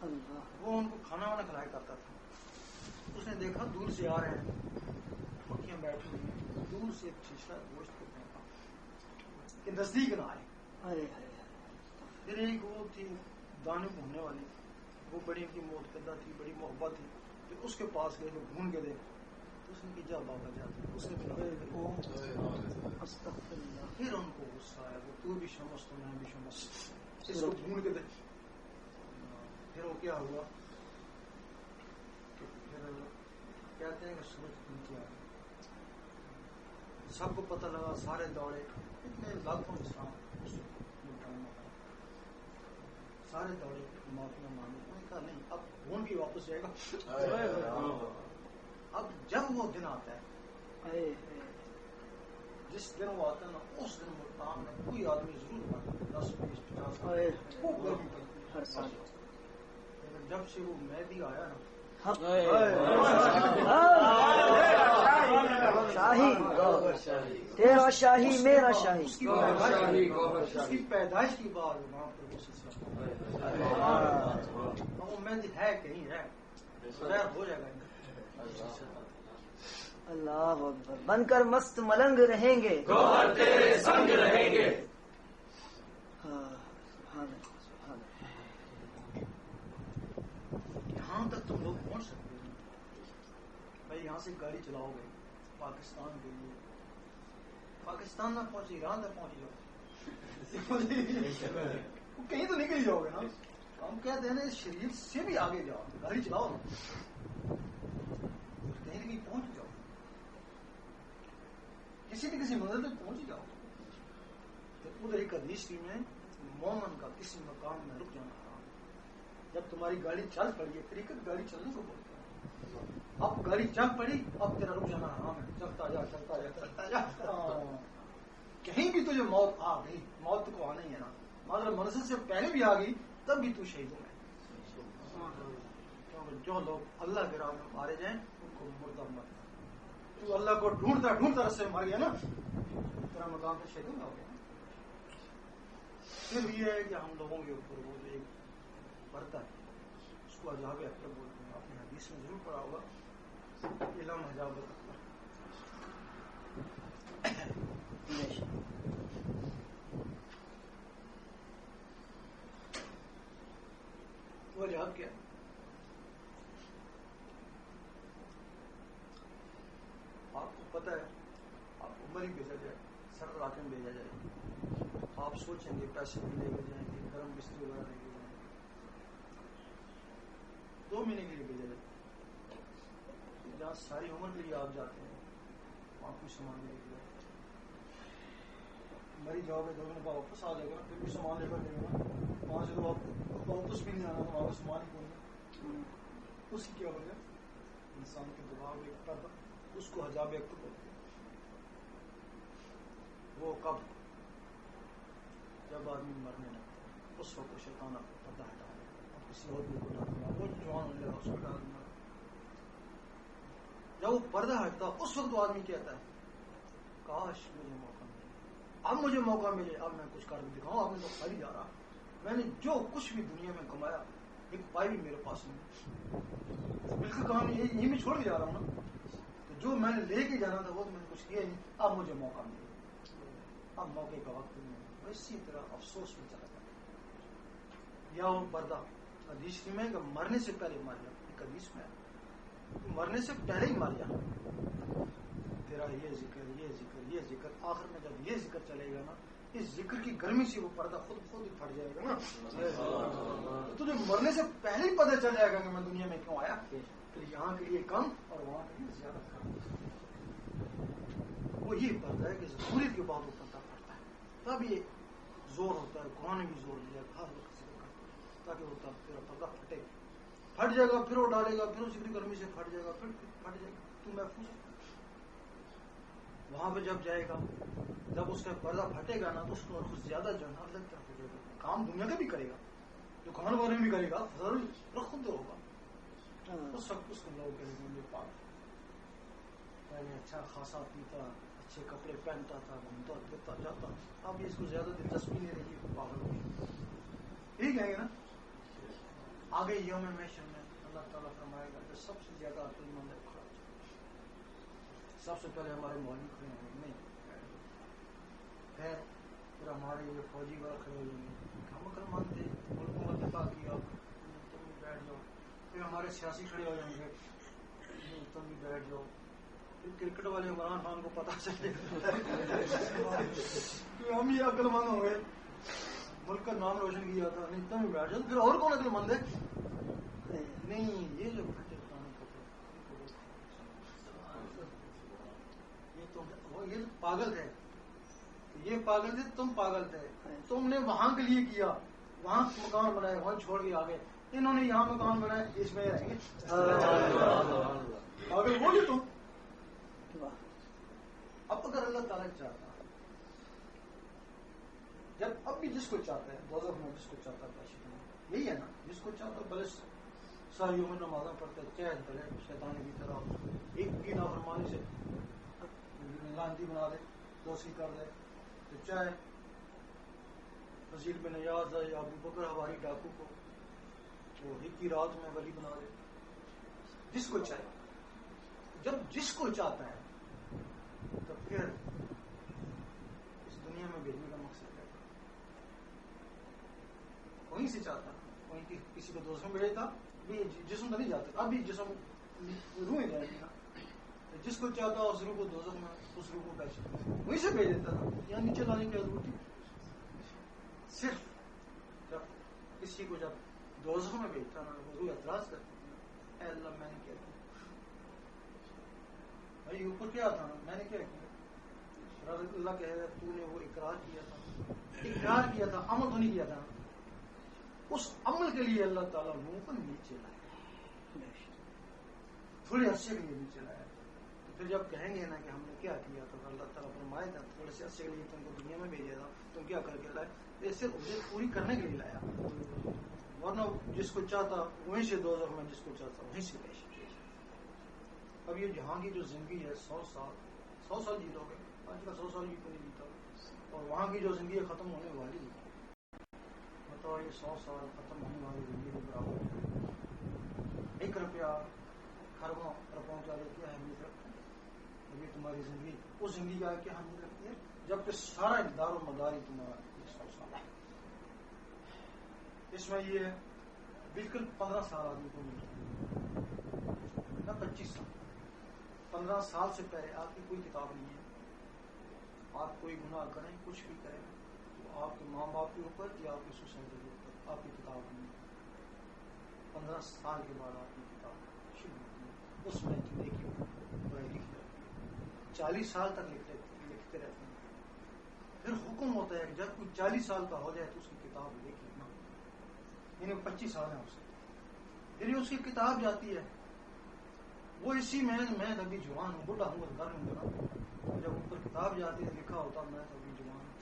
Speaker 3: اللہ.
Speaker 1: وہ ان کو کھانا وانا کھلایا کرتا تھا. اس نے دیکھا دور سے آ رہے ہیں, مکھیاں بیٹھی ہوئی ہیں, دور سے ایک شیشہ گوشت کو پھینکا کہ نزدیک نہ آئے. پھر ایک وہ تھی دانے بھوننے والی, وہ بڑی ان کی موت تھی, بڑی محبت تھی. پھر اس کے پاس گئے, وہ ڈھونڈ کے دے, تو اس نے کی جا بابا جا, اس نے پھر ان کو غصہ آیا, وہ تو بھی شمس تو میں بھی شمس, اس کو ڈھونڈ کے دے. پھر وہ کیا ہوا کہ پھر کہتے ہیں کہ سورج نیچے آ گیا, سب کو پتہ لگا, سارے دوڑے, اتنے لاکھوں انسان سارے دوڑے معافیاں مانگے. انہوں نے کہا نہیں, اب ڈھونڈ بھی واپس جائے گا. اب جب وہ دن آتا ہے, جس دن وہ آتا ہے نا, اس دن ملتان میں کوئی آدمی ضرور مرتا, 10-20-50 خوب گرمی پڑتی. جب سے وہ مہدی آیا نا,
Speaker 3: شاہی تیرا شاہی میرا شاہی,
Speaker 1: اس کی پیدائش کی بات وہاں پہ وہ وہ مہدی ہے کہیں ہے, ظاہر ہو جائے گا.
Speaker 3: اللہ اکبر. بن کر مست ملنگ رہیں گے,
Speaker 4: گوہر تیرے سنگ رہیں گے.
Speaker 1: یہاں تک تم لوگ پہنچ سکتے ہیں بھائی. یہاں سے گاڑی چلاؤ گے پاکستان کے لیے, پاکستان نہ پہنچے, ایران تک پہنچ جاؤ, کہیں تو نکل جاؤ گے نا. ہم کہتے ہیں نا, اس شریف سے بھی آگے جاؤ, گاڑی چلاؤ نا, کہیں بھی پہنچ جاؤ, کسی بھی کسی منزل تک پہنچ جاؤ. ادھر ایک حدیث میں مومن کا کسی مقام میں رک جانا حرام. جب تمہاری گاڑی چل پڑی ہے, کرکٹ گاڑی چلنے کو بولتے ہیں, اب گاڑی چل پڑی, اب تیرا رک جانا حرام ہے. چلتا جا چلتا جا چلتا جا, کہیں بھی تجھے موت آ گئی, موت کو آنا ہی ہے نا, مگر منزل سے پہلے بھی آ گئی تب بھی تو شہید ہے. جو لوگ اللہ کے راہ میں مارے جائیں ان کو مردہ مت. تو اللہ کو ڈھونڈتا ڈھونڈتا رستے میں مر گیا نا, تیرا مقام تو شہید ہو گیا. پھر یہ ہے کہ ہم لوگوں کے اوپر وہ جو ایک پردہ ہے, اس کو حجاب اکبر بولتے ہیں. آپ نے حدیث میں ضرور پڑھا ہوگا, علم حجاب اکبر. وہ حجاب کیا ہے؟ آپ کو پتہ ہے, آپ کو مری بھیجا جائے, سر علاقے میں بھیجا جائے, آپ سوچیں گے پیسے بھی لے کے جائیں گے, گرم بستر وغیرہ لے کے جائیں گے, 2 مہینے کے لیے بھیجا جائے. جہاں ساری عمر کے لیے آپ جاتے ہیں, وہاں کچھ سامان لے کے جائے, مری جاؤ گے 2 مہینے بعد واپس آ جائے گا, پھر کچھ سامان لے کر دے گا, وہاں سے تو آپ واپس بھی نہیں آنا, وہاں سامان ہی کون گا. اس کی کیا وجہ, انسان کے دماغ میں ایک پردہ, اس کو حجاب اکبر بولتے ہیں. وہ کب, جب آدمی مرنے لگتا ہے, اس وقت شیطان آپ کو پردہ ہٹا دے گا, کسی اور بھی کو ڈال دے, وہ جوان ہو جائے گا, اس کو ڈال دوں گا. جب وہ پردہ ہٹتا, اس وقت وہ آدمی کہتا ہے کاش مجھے موقع ملے, اب مجھے موقع ملے اب میں کچھ کر کے دکھاؤں. اب میں تو خالی جا رہا. میں نے جو کچھ بھی دنیا میں کمایا ایک پائی بھی میرے پاس نہیں. بالکل کام یہ میں چھوڑ کے جا رہا ہوں نا. تو جو میں نے لے کے جانا تھا وہ تو میں نے کچھ کیا نہیں. اب مجھے موقع ملے, اب موقع کا وقت نہیں. اسی طرح افسوس میں چلا جاتا. یا وہ پردہ حدیث میں کہ مرنے سے پہلے مر جا. ایک حدیث میں مرنے سے پہلے ہی مر جا. تیرا یہ ذکر آخر میں جب یہ ذکر چلے گا نا, اس ذکر کی گرمی سے وہ پردہ خود ہی پھٹ جائے گا نا. تو تجھے مرنے سے پہلے ہی پتہ چل جائے گا کہ میں دنیا میں کیوں آیا. پھر یہاں کے لیے کم اور وہاں کے لیے زیادہ کم. وہ یہ پردہ ہے کہ ضروریت کے بعد وہ پردہ پھٹتا ہے. تب یہ زور ہوتا ہے, قرآن نے بھی زور دیا ہر وقت تاکہ وہ تیرا پردہ پھٹ جائے گا. پھر وہ ڈالے گا, پھر اسی کی گرمی سے پھٹ جائے گا, پھر پھٹ جائے گا. تو محفوظ وہاں پہ جب جائے گا, جب اس کا پردہ پھٹے گا نا تو اس کو اور کچھ زیادہ جو ہے نا الگ طرف ہو جائے گا. کام دنیا کا بھی کرے گا, دکان والے بھی کرے گا, فضل خود ہوگا. اس وقت اس کو لوگ کہیں گے میرے پاس پہلے اچھا خاصا پیتا, اچھے کپڑے پہنتا تھا, گھومتا پھرتا جاتا. اب اس کو زیادہ دلچسپی نہیں رہی, پاگل ہو گئی. یہی کہیں گے نا. آگے یوم محشر میں اللہ تعالیٰ فرمائے گا کہ سب سے زیادہ عقل مند ہے خرچ. سب سے پہلے ہمارے مولوی کھڑے ہوں گے, نہیں پھر ہمارے یہ فوجی والا کھڑے ہو جائیں گے, ہم عقل مند تھے, ملکوں کا دفاع کیا, تم بھی بیٹھ جاؤ. پھر ہمارے سیاسی کھڑے ہو جائیں گے, نہیں تم بھی بیٹھ جاؤ. پھر کرکٹ والے عمران خان کو پتا چلے کہ ہم یہ عقل مند ہوں گے, ملک کا نام روشن کیا تھا, نہیں تم بھی بیٹھ جاؤ. پھر اور کون عقل مند ہے؟ نہیں, یہ جو پھٹے پرانے کپڑے یہ تو پاگل ہے. یہ پاگل تھے, تم پاگل تھے. تم نے وہاں کے لیے کیا, وہاں مکان بنائے, وہاں چھوڑ کے آگے. انہوں نے یہاں مکان بنائے, اس میں رہیں گے. پاگل وہ بھی تم. اب اگر اللہ تعالیٰ چاہتا, جب اب بھی جس کو چاہتا ہے دوزخ میں, جس کو چاہتا ہے یہی ہے نا, جس کو چاہتا ہے بلے ساریوں میں نمازاں پڑھتا ہے, چاہے بلے شیطان کی طرح ایک کی نافرمانی سے لانتی بنا دے, دوسری کر دے. تو چاہے وزیر بن نیاز ہے یا ابو بکر ہماری ڈاکو کو وہ ایک کی رات میں ولی بنا دے, جس کو چاہے. جب جس کو چاہتا ہے تو پھر اس دنیا میں بھیجنے کا مقصد ہے. وہیں سے چاہتا, وہیں کسی کو دوست میں بھیجتا بھی, جسم تو نہیں جاتا. اب بھی جسم روح جائے گی نا. جس کو چاہتا اس روح کو دوزخ میں, اس روح کو بیچتا, وہیں سے بھیج دیتا تھا. یہاں نیچے لانے کی ضرورت تھی. صرف جب کسی کو جب دوزخ میں بھیجتا نا, وہ روح اعتراض کرتی, اے اللہ میں نے کیا کیا بھائی, اوپر کیا تھا نا, میں نے کیا کیا. اللہ کہے گا تو نے وہ اقرار کیا تھا, عمل تو نہیں کیا تھا. اس عمل کے لیے اللہ تعالیٰ منہ کو نیچے لایا, تھوڑے عرصے کے لیے نیچے لایا. تو پھر جب کہیں گے نا کہ ہم نے کیا کیا, تو اللہ تعالیٰ فرمائے گا تھوڑے سے عرصے کے لیے تم کو دنیا میں بھیجے گا, تم کیا کر کے لائے. اسے پوری کرنے کے لیے لایا, ورنہ جس کو چاہتا وہیں سے دوزخ میں, جس کو چاہتا وہیں سے پیش. اب یہ جہاں کی جو زندگی ہے 100 سال جی لو گے, آج کا 100 سال بھی کوئی نہیں جیتا. اور وہاں کی جو زندگی ختم ہونے والی ہے, بتاؤ یہ 100 سال ختم ہونے والی زندگی کے برابر. 1 روپیہ خربوں اربوں کا کیا اہمیت رکھتے ہیں. ابھی تمہاری زندگی اس زندگی کا کیا اہمیت رکھتی ہے, جب کہ سارا دار و مدار ہی تمہارا 100 سال ہے. اس میں یہ بالکل 15 سال آدمی کو ملتا ہے نہ 25 سال. 15 سال سے پہلے آپ کی کوئی کتاب نہیں ہے. آپ کوئی گناہ کریں, کچھ بھی کریں, تو آپ کے ماں باپ کے اوپر یا آپ کی سوسائٹی کے اوپر آپ کی کتاب نہیں ہے. 15 سال کے بعد آپ کی کتاب شروع ہوتی ہے, اس میں دیکھیے برائی لکھ رہتی ہے. 40 سال تک لکھتے رہتے ہیں. پھر حکم ہوتا ہے کہ جب کوئی 40 سال کا ہو جائے تو اس کی کتاب لکھ لینا. یعنی 25 سال ہیں اس کے, یعنی اس کی کتاب جاتی ہے. وہ اسی میں ابھی جوان ہوں, بوڑھا ہوں, کر لوں گا نا. جب اوپر کتاب جاتی ہے لکھا ہوتا میں ابھی جوان ہوں,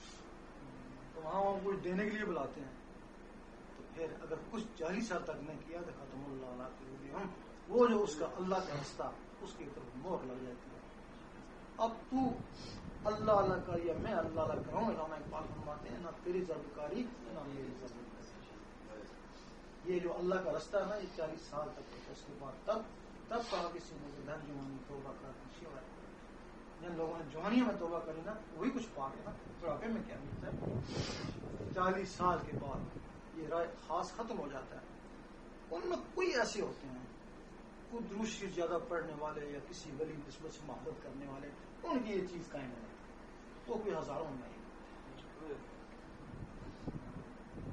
Speaker 1: تو وہاں کچھ دینے کے لیے بلاتے ہیں. تو پھر اگر کچھ 40 سال تک نہیں کیا تو ختم اللہ علیہ, وہ جو اس کا اللہ کا رستہ اس کے اوپر مہر لگ جاتی ہے. اب تو اللہ اللہ کر یا میں اللہ اللہ کروں، علامہ اقبال فرماتے ہیں نہ تیری زردکاری نہ میری زردکاری۔ یہ جو اللہ کا رستہ ہے نا یہ 40 سال تک ہے، اس کے بعد تب کہا کسی نے کہ دھر جوانی توبہ کر سوائے۔ جن لوگوں نے جوانیوں میں توبہ کری نا وہی کچھ پا گئے نا، بڑھاپے میں کیا ملتا ہے؟ 40 سال کے بعد یہ رائے خاص ختم ہو جاتا ہے۔ ان میں کوئی ایسے ہوتے ہیں کوئی درود شریف زیادہ پڑھنے والے یا کسی ولی نسبت سے محبت کرنے والے، ان کی یہ چیز قائم ہے، وہ کوئی ہزاروں میں نہیں۔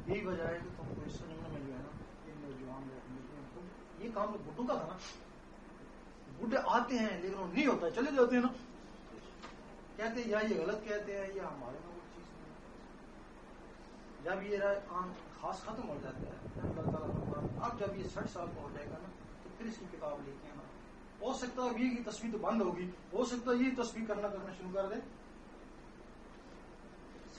Speaker 1: یہی وجہ ہے کہ تم کو اس سننے میں جو ہے نا یہ نوجوان یہ کام تو بڈھوں کا تھا نا، بڈھے آتے ہیں لیکن وہ نہیں ہوتا ہے، چلے جاتے ہیں نا، کہتے ہیں یا یہ غلط کہتے ہیں یا ہمارے میں وہ چیز نہیں۔ جب یہ رائے عام خاص ختم ہو جاتا ہے اللہ تعالیٰ اب جب یہ 60 سال کا ہو جائے گا نا تو پھر اس کی کتاب لے کے آنا، ہو سکتا ہے یہ کی تصویر تو بند ہوگی، ہو سکتا ہے یہ تصویر کرنا شروع کر دے،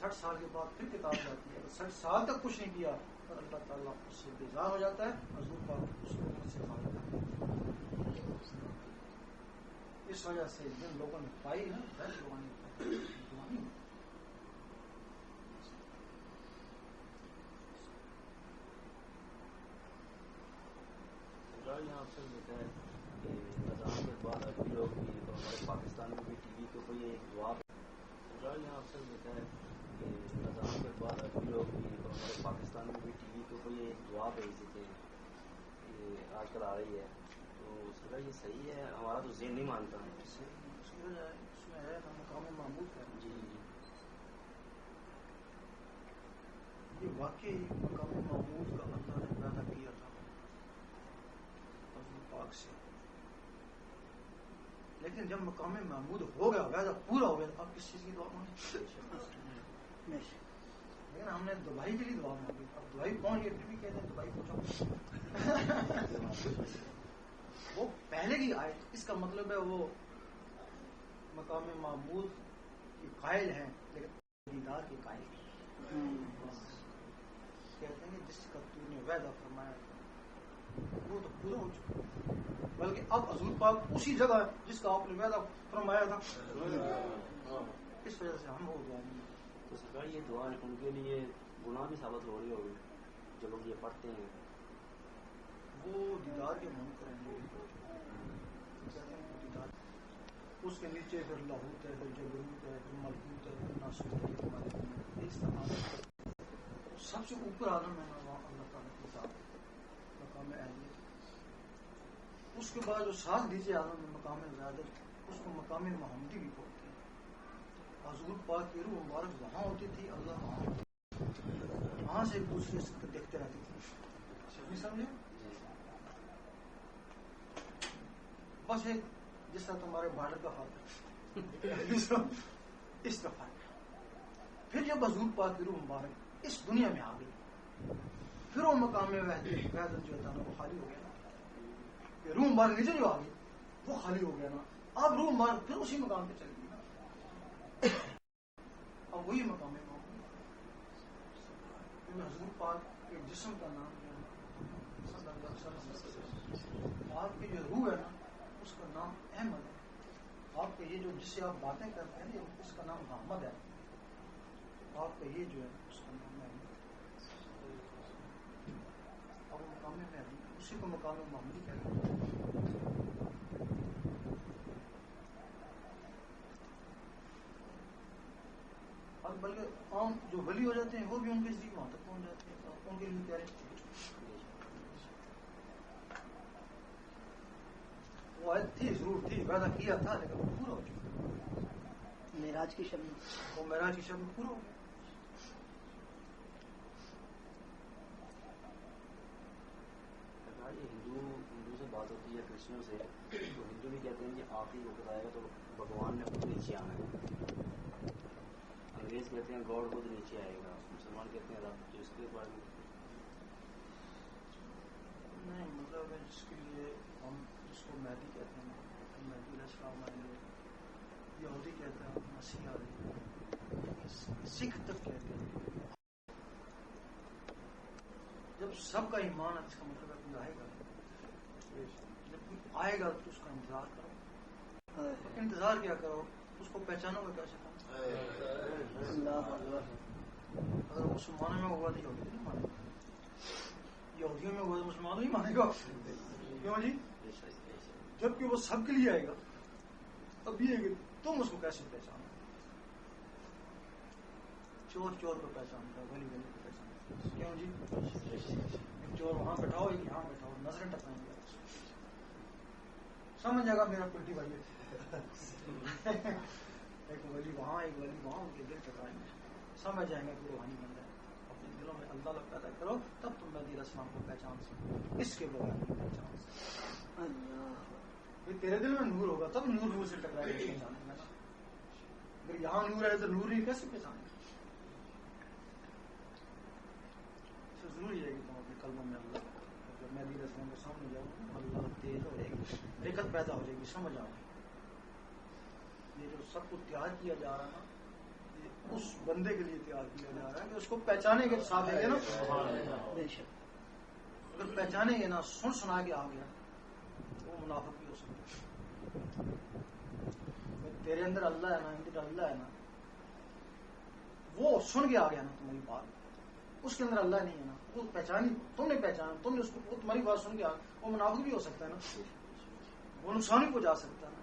Speaker 1: 60 سال کے بعد پھر کتاب جاتی ہے۔ 60 سال تک کچھ نہیں کیا اور اللہ تعالیٰ اس سے بیزار ہو جاتا ہے، حضور پاک اس کو سے کھا جاتا ہے۔ اس وجہ سے جن لوگوں نے پائی نا جوانی
Speaker 2: یہاں اکثر ہوتا ہے کہ اذان کے بعد عربی لوگ بھی اور ہمارے پاکستان میں بھی ٹی وی کے اوپر یہ جواب یہاں اکثر ہوتا ہے کہ اذان کے بعد عربی لوگ بھی اور ہمارے پاکستان میں بھی ٹی وی کے اوپر یہ جواب بھیج دیتے ہیں کہ آج کل آ رہی ہے، تو اس کا یہ صحیح ہے؟ ہمارا تو ذہن نہیں مانتا ہے۔
Speaker 1: اس میں ہے مقام محمود ہے
Speaker 2: جی
Speaker 1: یہ واقعی مقام محمود کا اللہ نے پیدا کیا تھا حضور پاک سے، لیکن جب مقام محمود ہو گیا ویسا پورا ہو گیا اب کس چیز کی دعا مانگی؟ لیکن ہم نے دبئی کے لیے دعا مانگی، اب دبئی پہنچ گئے پھر بھی کہتے ہیں دبئی پہنچا وہ پہلے کی آئے، اس کا مطلب ہے وہ مقام محمود کے قائل ہیں لیکن دیدار کے قائل ہیں۔ کہتے ہیں کہ جس کا تو نے وعدہ فرمایا وہ تو پورا ہو چکا، بلکہ اب حضور پاک اسی جگہ ہے جس کا آپ نے وعدہ فرمایا تھا، اس وجہ سے ہم وہ دعا نہیں۔
Speaker 2: تو سرکار یہ دعا ان کے لیے گناہ بھی ثابت ہو رہی ہوگی جو لوگ یہ پڑھتے ہیں؟
Speaker 1: وہ دیدار کے من کریں گے، اس کے نیچے پھر لاہوت ہے، پھر جبروت ہے، پھر ملکوت ہے، پھر ناسوت ہے، اس طرح سب سے اوپر عالم ہے اللہ تعالیٰ کی ذات مقام اہلیت۔ اس کے بعد جو ساتھ دیجیے عالم میں مقام زیادت، اس کو مقام محمدی بھی بولتے ہیں۔ حضور پاک کی روح مبارک وہاں ہوتی تھی، اللہ وہاں سے ایک دوسرے سے دیکھتے رہتے تھے، نہیں سمجھے؟ بس ایک جس طرح تمہارے بارڈر کا فرق ہے اس کا فرق ہے۔ پھر جب حضور پاک کی روح مبارک اس دنیا میں آ گئی پھر وہ مقام وحدت جو تھا نا وہ خالی ہو گیا نا، کہ روح مبارک نیچے جو آ گئی وہ خالی ہو گیا نا، اب روح مبارک پھر اسی مقام پہ چل گئی نا، اب وہی مقام ہے۔ حضور پاک کے جسم کا نام جو ہے آپ کی جو روح ہے نا اس کا نام احمد ہے، آپ کا یہ جو جس سے آپ باتیں کرتے ہیں اس کا نام محمد ہے، آپ کا یہ جو ہے اس کا نام احمد ہے، اور مقام میں اسی کو مقام محمدی کہتے ہیں۔ اور بلکہ عام جو ولی ہو جاتے ہیں وہ بھی ان کے نزدیک وہاں تک پہنچ جاتے ہیں، ان کے لیے پیارے وہ آیت تھی، ضرور تھی، وعدہ کیا تھا لیکن وہ پورا ہو چکا،
Speaker 3: معراج کی شب میں
Speaker 1: وہ معراج کی شب میں پورا ہو گیا۔
Speaker 2: ہندو سے بات ہوتی ہے کرسچنوں سے، تو ہندو بھی کہتے ہیں کہ آخری وقت آئے گا تو بھگوان نے خود نیچے آنا ہے، انگریز کہتے ہیں گاڈ خود نیچے آئے گا، مسلمان کہتے ہیں رب، تو اس کے بارے میں
Speaker 1: نہیں مطلب ہے جس کے لیے ہم جس کو مہدی کہتے ہیں، مہدی علیہ السلام آئے گے، یہودی کہتے ہیں مسیح آ رہے، سکھ تک کہتے ہیں، جب سب کا ایمان ہے اس کا مطلب ہے کوئی آئے گا، جب کوئی آئے گا تو اس کا انتظار کرو، انتظار کیا کرو اس کو پہچانو گے کیسے؟
Speaker 3: اللہ اکبر.
Speaker 1: اگر مسلمانوں میں ہوگا تو یہودی نہیں مانے گا, یہودیوں میں ہوگا تو مسلمان نہیں مانے گا. کیوں جی؟ جبکہ وہ سب کے لیے آئے گا. اب یہ ہے کہ تم اس کو کیسے پہچانو؟ چور چور کو پہچانتا, ولی ولی کو پہچانتا. کیوں جی؟ ایک چور وہاں بیٹھاؤ, ایک یہاں بیٹھاؤ, نظریں ٹکرائیں گے, سمجھ جائے گا میرا پلٹی بھائی. ایک ولی وہاں, ایک ولی وہاں, ان کے دل ٹکرائیں گے, سمجھ جائیں گے کہ روحانی بندہ ہے. اپنے دلوں میں اللہ پیدا کرو, تب تم مہدی علیہ السلام کو پہچان سکو. اس کے بغیر نہیں پہچان سکو. تیرے دل میں نور ہوگا تب نور نور سے ٹکرائے گا, پہچانے گا نا. اگر یہاں نور ہے تو نور نہیں, کیسے پہچانے گا؟ ضروری ہے کہ تم اپنے قلبوں میں اللہ, جب مہدی علیہ السلام کے سامنے جاؤ اللہ تیز ہو جائے گی, رکت پیدا ہو جائے گی, سمجھ آؤ. یہ جو سب کو تیار کیا جا رہا ہے نا, یہ اس بندے کے لیے تیار کیا جا رہا ہے کہ اس کو پہچانے کے ساتھ ہے نا. اگر پہچانے گے نا, سن سنا کے آ گیا, وہ منافق بھی ہو سکتا ہے. تیرے اندر اللہ ہے نا, اندر اللہ ہے نا, وہ سن کے آ گیا نا تمہاری بات, اس کے اندر اللہ نہیں ہے نا, وہ پہچانی, تم نے پہچانا, تم نے اس کو, وہ تمہاری بات سن کے آ گیا, وہ منافق بھی ہو سکتا ہے نا, وہ نقصان بھی پہنچا سکتا ہے نا.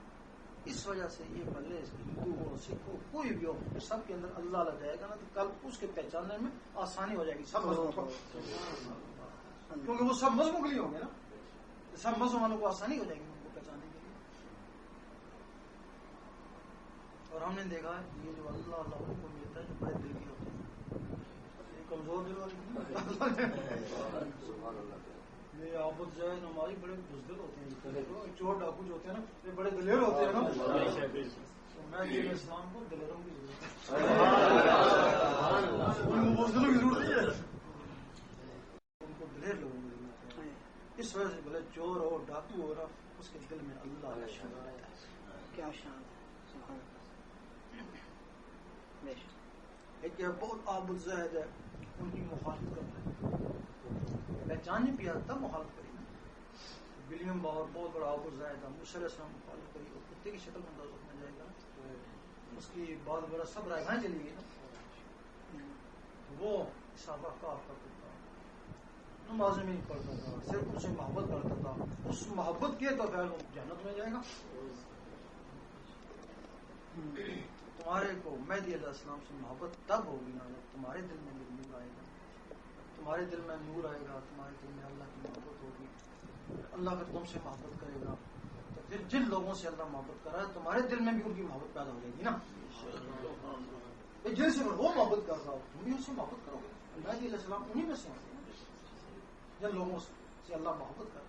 Speaker 1: اس وجہ سے یہ بلے ہندو ہو, سکھ ہو, کوئی بھی ہو, سب کے اندر اللہ لگ جائے گا نا, تو کل اس کے پہچاننے میں آسانی ہو جائے گی سب مذہبوں کو, کیونکہ وہ سب مذہبوں کے لیے ہوں گے نا, سب مذہب والوں کو آسانی ہو جائے گی ان کو پہچاننے کے لیے. اور ہم نے دیکھا یہ جو اللہ اللہ کو ملتا ہے, جو بڑے دل کے ہوتے ہیں, یہ کمزور دل والے یہ آبد جو ہے ہماری بڑے بزدل ہوتے ہیں, چور ڈاکو جو ہوتے ہیں نا, یہ بڑے دلیر ہوتے ہیں نا. تو میں یہ اسلام کو دلیروں کی ضرورت ہے, بزدلوں کی ضرورت ہے, ان کو دلیر لوگوں کی ضرورت ہے. اس وجہ سے بھلے چور ہو, ڈاکو ہو رہا, اس کے دل میں اللہ کا شان ہے.
Speaker 3: کیا شان ہے, سبحان اللہ.
Speaker 1: ایک بہت عابد زاہد ہے, ان کی مخالفت کرتا ہے, پہچان نہیں پیا تب مخالفت کری. ولیم باور بہت بڑا عابد زاہد ہے, موسیٰ علیہ السلام مخالفت کری, وہ کتے کی شکل میں انداز میں جائے گا, اس کی بات بڑا سب رائے گاہیں چلی گئی نا. وہ صحابہ کا کرتا تھا, نماز میں نہیں پڑھتا تھا, صرف ان سے محبت کرتا تھا, اس محبت کے تو خیر وہ جنت میں جائے گا. تمہارے کو مہدی علیہ السلام سے محبت تب ہوگی نا جب تمہارے دل میں نور آئے گا, تمہارے دل میں نور آئے گا, تمہارے دل میں اللہ کی محبت ہوگی. اللہ اگر تم سے محبت کرے گا تو پھر جن لوگوں سے اللہ محبت کر رہا ہے, تمہارے دل میں بھی ان کی محبت پیدا ہو جائے گی نا. جن سے وہ محبت کر رہا ہو, تم بھی ان سے محبت کرو گے. مہدی علیہ السلام انہیں میں سے ہوتے ہیں جن لوگوں سے اللہ محبت کرتا ہے.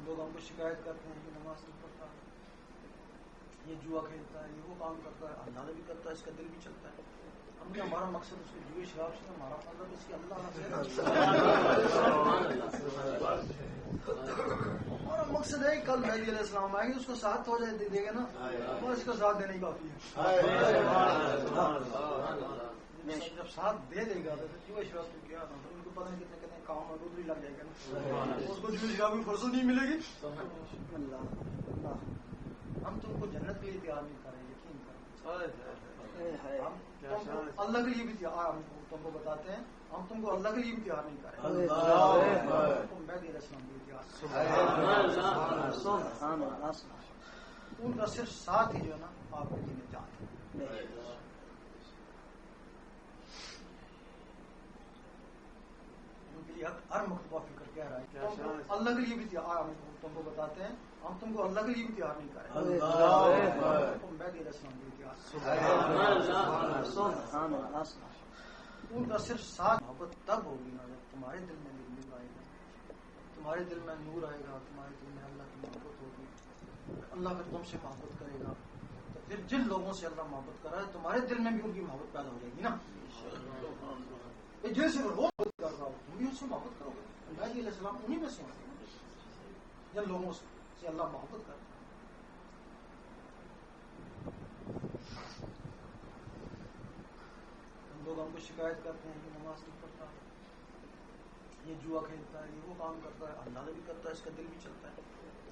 Speaker 1: لوگ ہم کو شکایت کرتے ہیں کہ نماز نہیں پڑھتا, یہ جوا کھیلتا ہے, یہ وہ کام کرتا ہے, اللہ بھی کرتا ہے, اس کا دل بھی چلتا ہے. ہم نے ہمارا مقصد اس کے جوئے شراب سے, ہمارا مطلب اس کی اللہ سے, ہمارا مقصد ہے کل مہدی علیہ السلام آئے گے, اس کو ساتھ ہو جائے دے گا نا, اور اس کا ساتھ دینے ہی کافی ہے. جب ساتھ دے دے گا تو جوئے شراب تو کیا نا, ان کو پتہ نہیں کتنے کتنے کام اور ڈوبری لگ جائے گا نا, اس کو جوئے شراب کی فرصت نہیں ملے گی. ہم تم کو جنت کے لیے تیار نہیں کر رہے, یقین کریں. اللہ کے لیے بھی تیار, ہم تم کو بتاتے ہیں, ہم تم کو اللہ کے لیے بھی تیار نہیں کر رہے, مہدی علیہ السلام کے لیے تیار. ان کا صرف ساتھ ہی جو ہے نا آپ کے لیے چاہتے ہیں. ان کے لیے ہر مرتبہ فکر کہہ رہا ہے, اللہ کے لیے بھی تیار, ہم تم کو بتاتے ہیں, ہم تم کو اللہ کے لیے بھی تیار نہیں کر رہے, مہدی علیہ السلام کے لیے تیار. ان کا صرف ساتھ محبت تب ہوگی نا جب تمہارے دل میں نور آئے گا, تمہارے دل میں نور آئے گا, تمہارے دل میں اللہ کی محبت ہوگی. اللہ اگر تم سے محبت کرے گا تو پھر جن لوگوں سے اللہ محبت کر رہا ہے, تمہارے دل میں بھی ان کی محبت پیدا ہو جائے گی نا. جن سے وہ محبت کر رہا ہو, تم بھی ان سے محبت کرو گے. مہدی علیہ السلام انہیں میں سے ہوتے ہیں جن لوگوں سے اللہ محبت کرتا ہے. لوگ ہم کو شکایت کرتے ہیں کہ نماز نہیں پڑھتا, یہ جوا کھیلتا ہے، یہ وہ کام کرتا ہے، اندازہ بھی کرتا ہے، اس کا دل بھی چلتا ہے.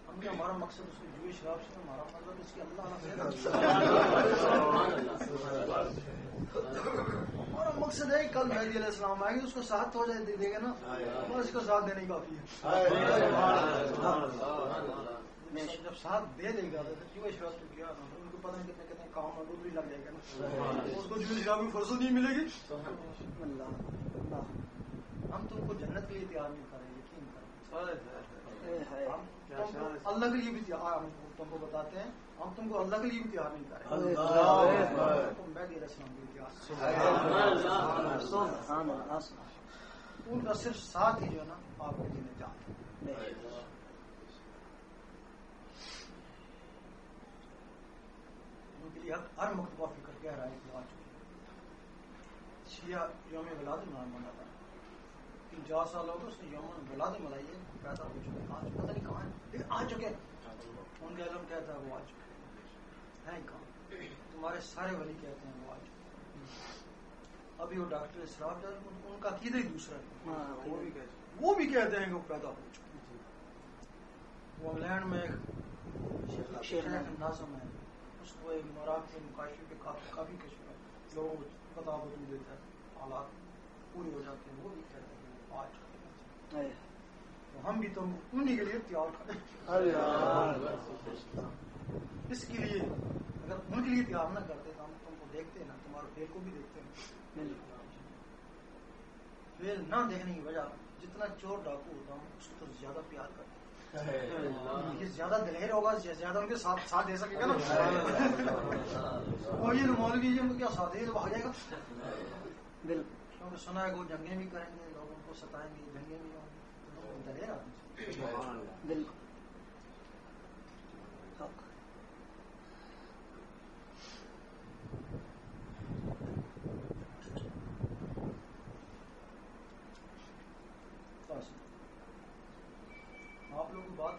Speaker 1: ہم کیا ہمارا مقصد اس کی جوئی شراب سے، ہمارا مطلب اس کی اللہ ہمارا مقصد ہے کل مہدی علیہ السلام آئے گی، اس کو ساتھ ہو جائے دے گا نا، بس اس کو ساتھ دینے کافی ہے. جب ساتھ دے دے گا جوئی شراب تو کیا نا، ان کو پتہ نہیں کتنے کتنے کام اور بھی لگ جائے گا نا، اس کو جوئی شراب کی فرصت نہیں ملے گی. ہم تم کو جنت کے لیے تیار نہیں کریں، یقین کریں. ہم اللہ کے لیے بھی تیار، ہم تم کو بتاتے ہیں ہم تم کو اللہ کے لیے بھی تیار نہیں کریں، تم مہدی علیہ السلام کے لیے تیار. ان کا صرف ساتھ ہی جو ہے نا آپ کے لیے نجات ہے. ان کے لیے ہر مکتبہ فکر کہہ رہا ہے کہ آ چکے. شیعہ یوم ولادت مناتا ہے، 50 سال ہو گئے اس نے یوم ولادت منائی ہے، پیدا ہو چکے، آج پتہ نہیں کہاں ہے لیکن آ چکے. ان کا علم کہتا ہے وہ آ چکے ہیں کہاں. تمہارے سارے ولی کہتے ہیں وہ آ چکے. ابھی وہ ڈاکٹر اسراف جان ان کا عقیدہ ہی دوسرا ہے، وہ بھی کہتے ہیں کہ وہ پیدا ہو چکے. وہ انگلینڈ میں ایک شیخ ناظم ہے، اس کو ایک مراق کے مقاشی پہ کافی کشف ہے، لوگوں کو پتا بتو دیتا ہے، حالات پورے ہو جاتے ہیں. وہ بھی کہتے ہیں وہ آج ہم بھی تم انہیں کے لیے تیار کریں. اس کے لیے اگر ان کے لیے تیار نہ کرتے تو ہم تم کو دیکھتے نا، تمہارے فیل کو بھی دیکھتے ہیں. فیل نہ دیکھنے کی وجہ جتنا چور ڈاکو ہوتا ہم اس کو تو زیادہ پیار کرتے ہیں. یہ زیادہ دلیر ہوگا، زیادہ ان کے ساتھ دے سکے گا نا. اور یہ مولوی یہ ان کو کیا ساتھ دے تو بھاگ جائے گا. کیونکہ سنا ہے کہ وہ جنگیں بھی کریں گے، لوگوں کو ستائیں گے، جنگیں بھی ہوں گی. دلیر آدمی
Speaker 3: بالکل.
Speaker 1: آپ لوگوں کی بات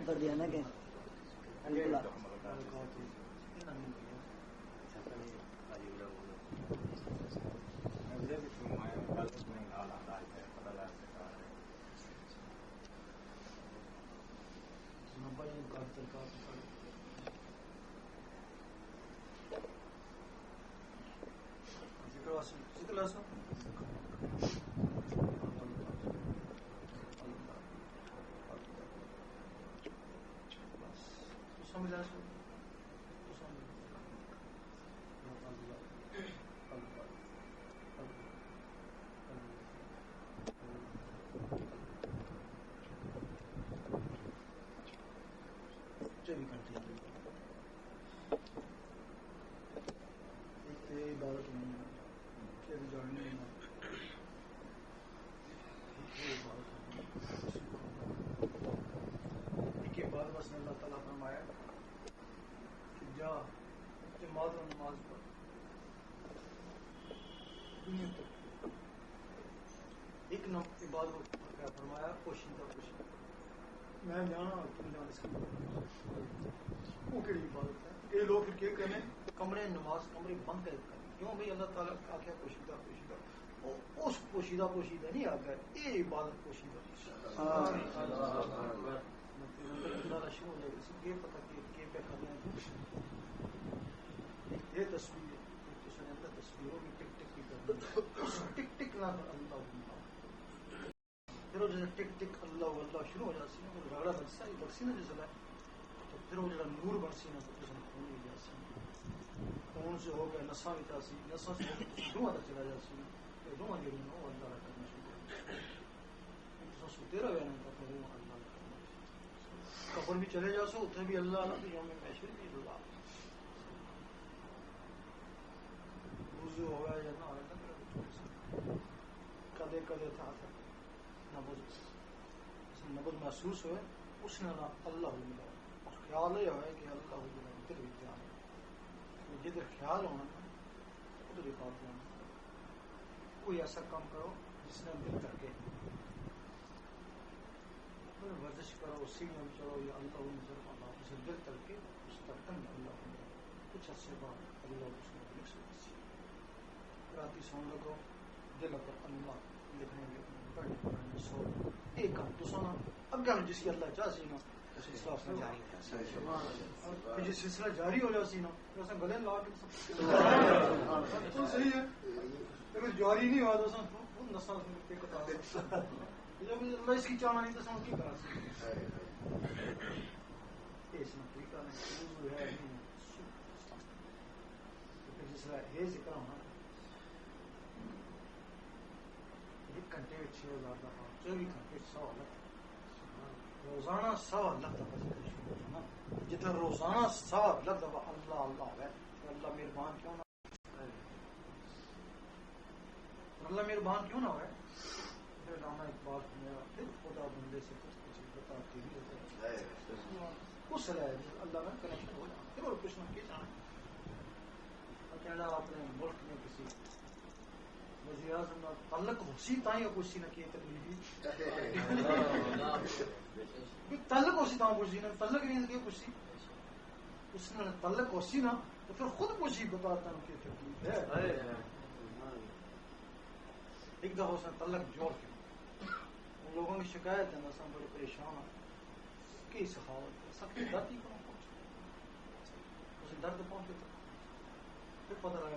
Speaker 3: بردیانہ کے
Speaker 1: فرمایا پوشیدہ پوشیدہ میں جانا تم جان. اس کی وہ کہڑی عبادت ہے؟ یہ لوگ پھر کیا کریں کمرے نماز کمرے بند کر کیوں بھائی اللہ تعالیٰ کا کیا پوشیدہ پوشیدہ اس پوشیدہ پوشیدہ نہیں آ گیا یہ عبادت پوشیدہ شروع ہو جائے گی. یہ پتہ کہ پہ کرنا ہے یہ تصویر تصویروں کی ٹک ٹک کی کرنا ٹک ٹک نہ اللہ پھر وہ جیسے ٹک ٹک اللہ اللہ شروع ہو جاتی ہے وہ رگڑا بچتا ہے بکسی نا جیسا تو پھر وہ جڑا نور بنسی نا تو خون بھی جاتی خون سے ہو گیا نساں بھی جاتی نساں سے دھواں تک چلا جاتی تو دھواں جو ہے وہ اللہ کرنا شروع ہو سوتے رہے نا تو وہ اللہ کرنا قبر بھی چلے جا سو اتنے بھی اللہ نہ یوم محشر بھی اللہ وضو ہو گیا یا نہ ہو گیا کدے کدے تھا نبض محسوس ہوئے اس نے نہ اللہ ملا اور خیال یہ ہوئے کہ اللہ ملا ادھر بھی دھیان جدھر خیال ہونا ادھر ہی بات ہونا. کوئی ایسا کام کرو جس نے دل کر کے ورزش کرو سیڑھیوں میں چڑھو یا اللہ نظر اللہ اسے دل تل کے اس ترکن اللہ ہوگا کچھ عرصے بعد اللہ اس نے لکھ سکتی راتی سون لگو دل پر اللہ لکھنے پڑھنے سو ایک کام تو سونا اگا میں جس کی اللہ چاہ سی نا اسے سلسلہ جاری ہو جائے جس سلسلہ جاری ہو جائے سی نا اسے گلے لا کے تو صحیح ہے اگر جاری نہیں ہوا تو اسے نسل پہ کتا جب اللہ اس کی چاہنا نہیں تو سن کی کرا سکتے اس میں کوئی کام نہیں ہے جس طرح یہ ذکر ہونا 1 گھنٹے 6000 دفعہ 24 گھنٹے 100 لکھ روزانہ 100 لکھ دفعہ ذکر شروع ہونا جتنا روزانہ 100 لکھ دفعہ اللہ اللہ ہے اللہ مہربان کیوں نہ اللہ مہربان کیوں نہ ہے علامہ اقبال میرا پھر خدا بندے سے کچھ بتاتی نہیں ہوتا اس ہے اللہ میں کنیکشن ہو جانا پھر اور کچھ نہ کیا جانا کہنا اپنے ملک میں کسی وزیر اعظم تعلق ہوسی تائیں کچھ نہ کیے تبلیغی تعلق ہوسی تاں کچھ نہ تعلق نہیں کیا کچھ اس نے تعلق ہوسی نا تو پھر خود کچھ بتاتا ہوں کہ تکلیف ہے ایک دفعہ اس نے تعلق جوڑ کے ان لوگوں کی شکایت ہے نا سب بڑے پریشان ہیں کی سخاوت سب کی درد ہی کہاں پہنچا اسے درد پہنچے تھا پھر پتہ لگا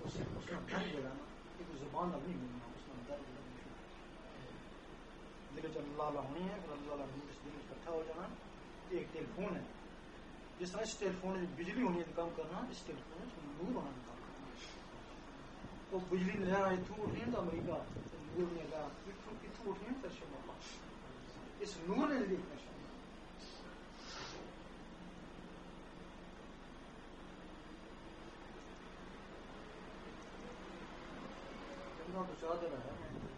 Speaker 1: اس نے درد جگہ نا ایک زبان اب نہیں ملنا اس نے درد دل جب اللہ اللہ ہونی ہے پھر اللہ اللہ اس دل اکٹھا ہو جانا ایک ٹیلی فون ہے جس طرح اس ٹیلی فون میں بجلی ہونی ہے کام کرنا اس ٹیلی فون میں نور ہونا کام کرنا تو بجلی لہر آئی تھو اٹھنی ہے تو امریکہ نور نے کہا اتھو اٹھنی ہے تو شما اللہ اس نور نے دیکھنا شما اللہ تو چاہ دے رہا ہے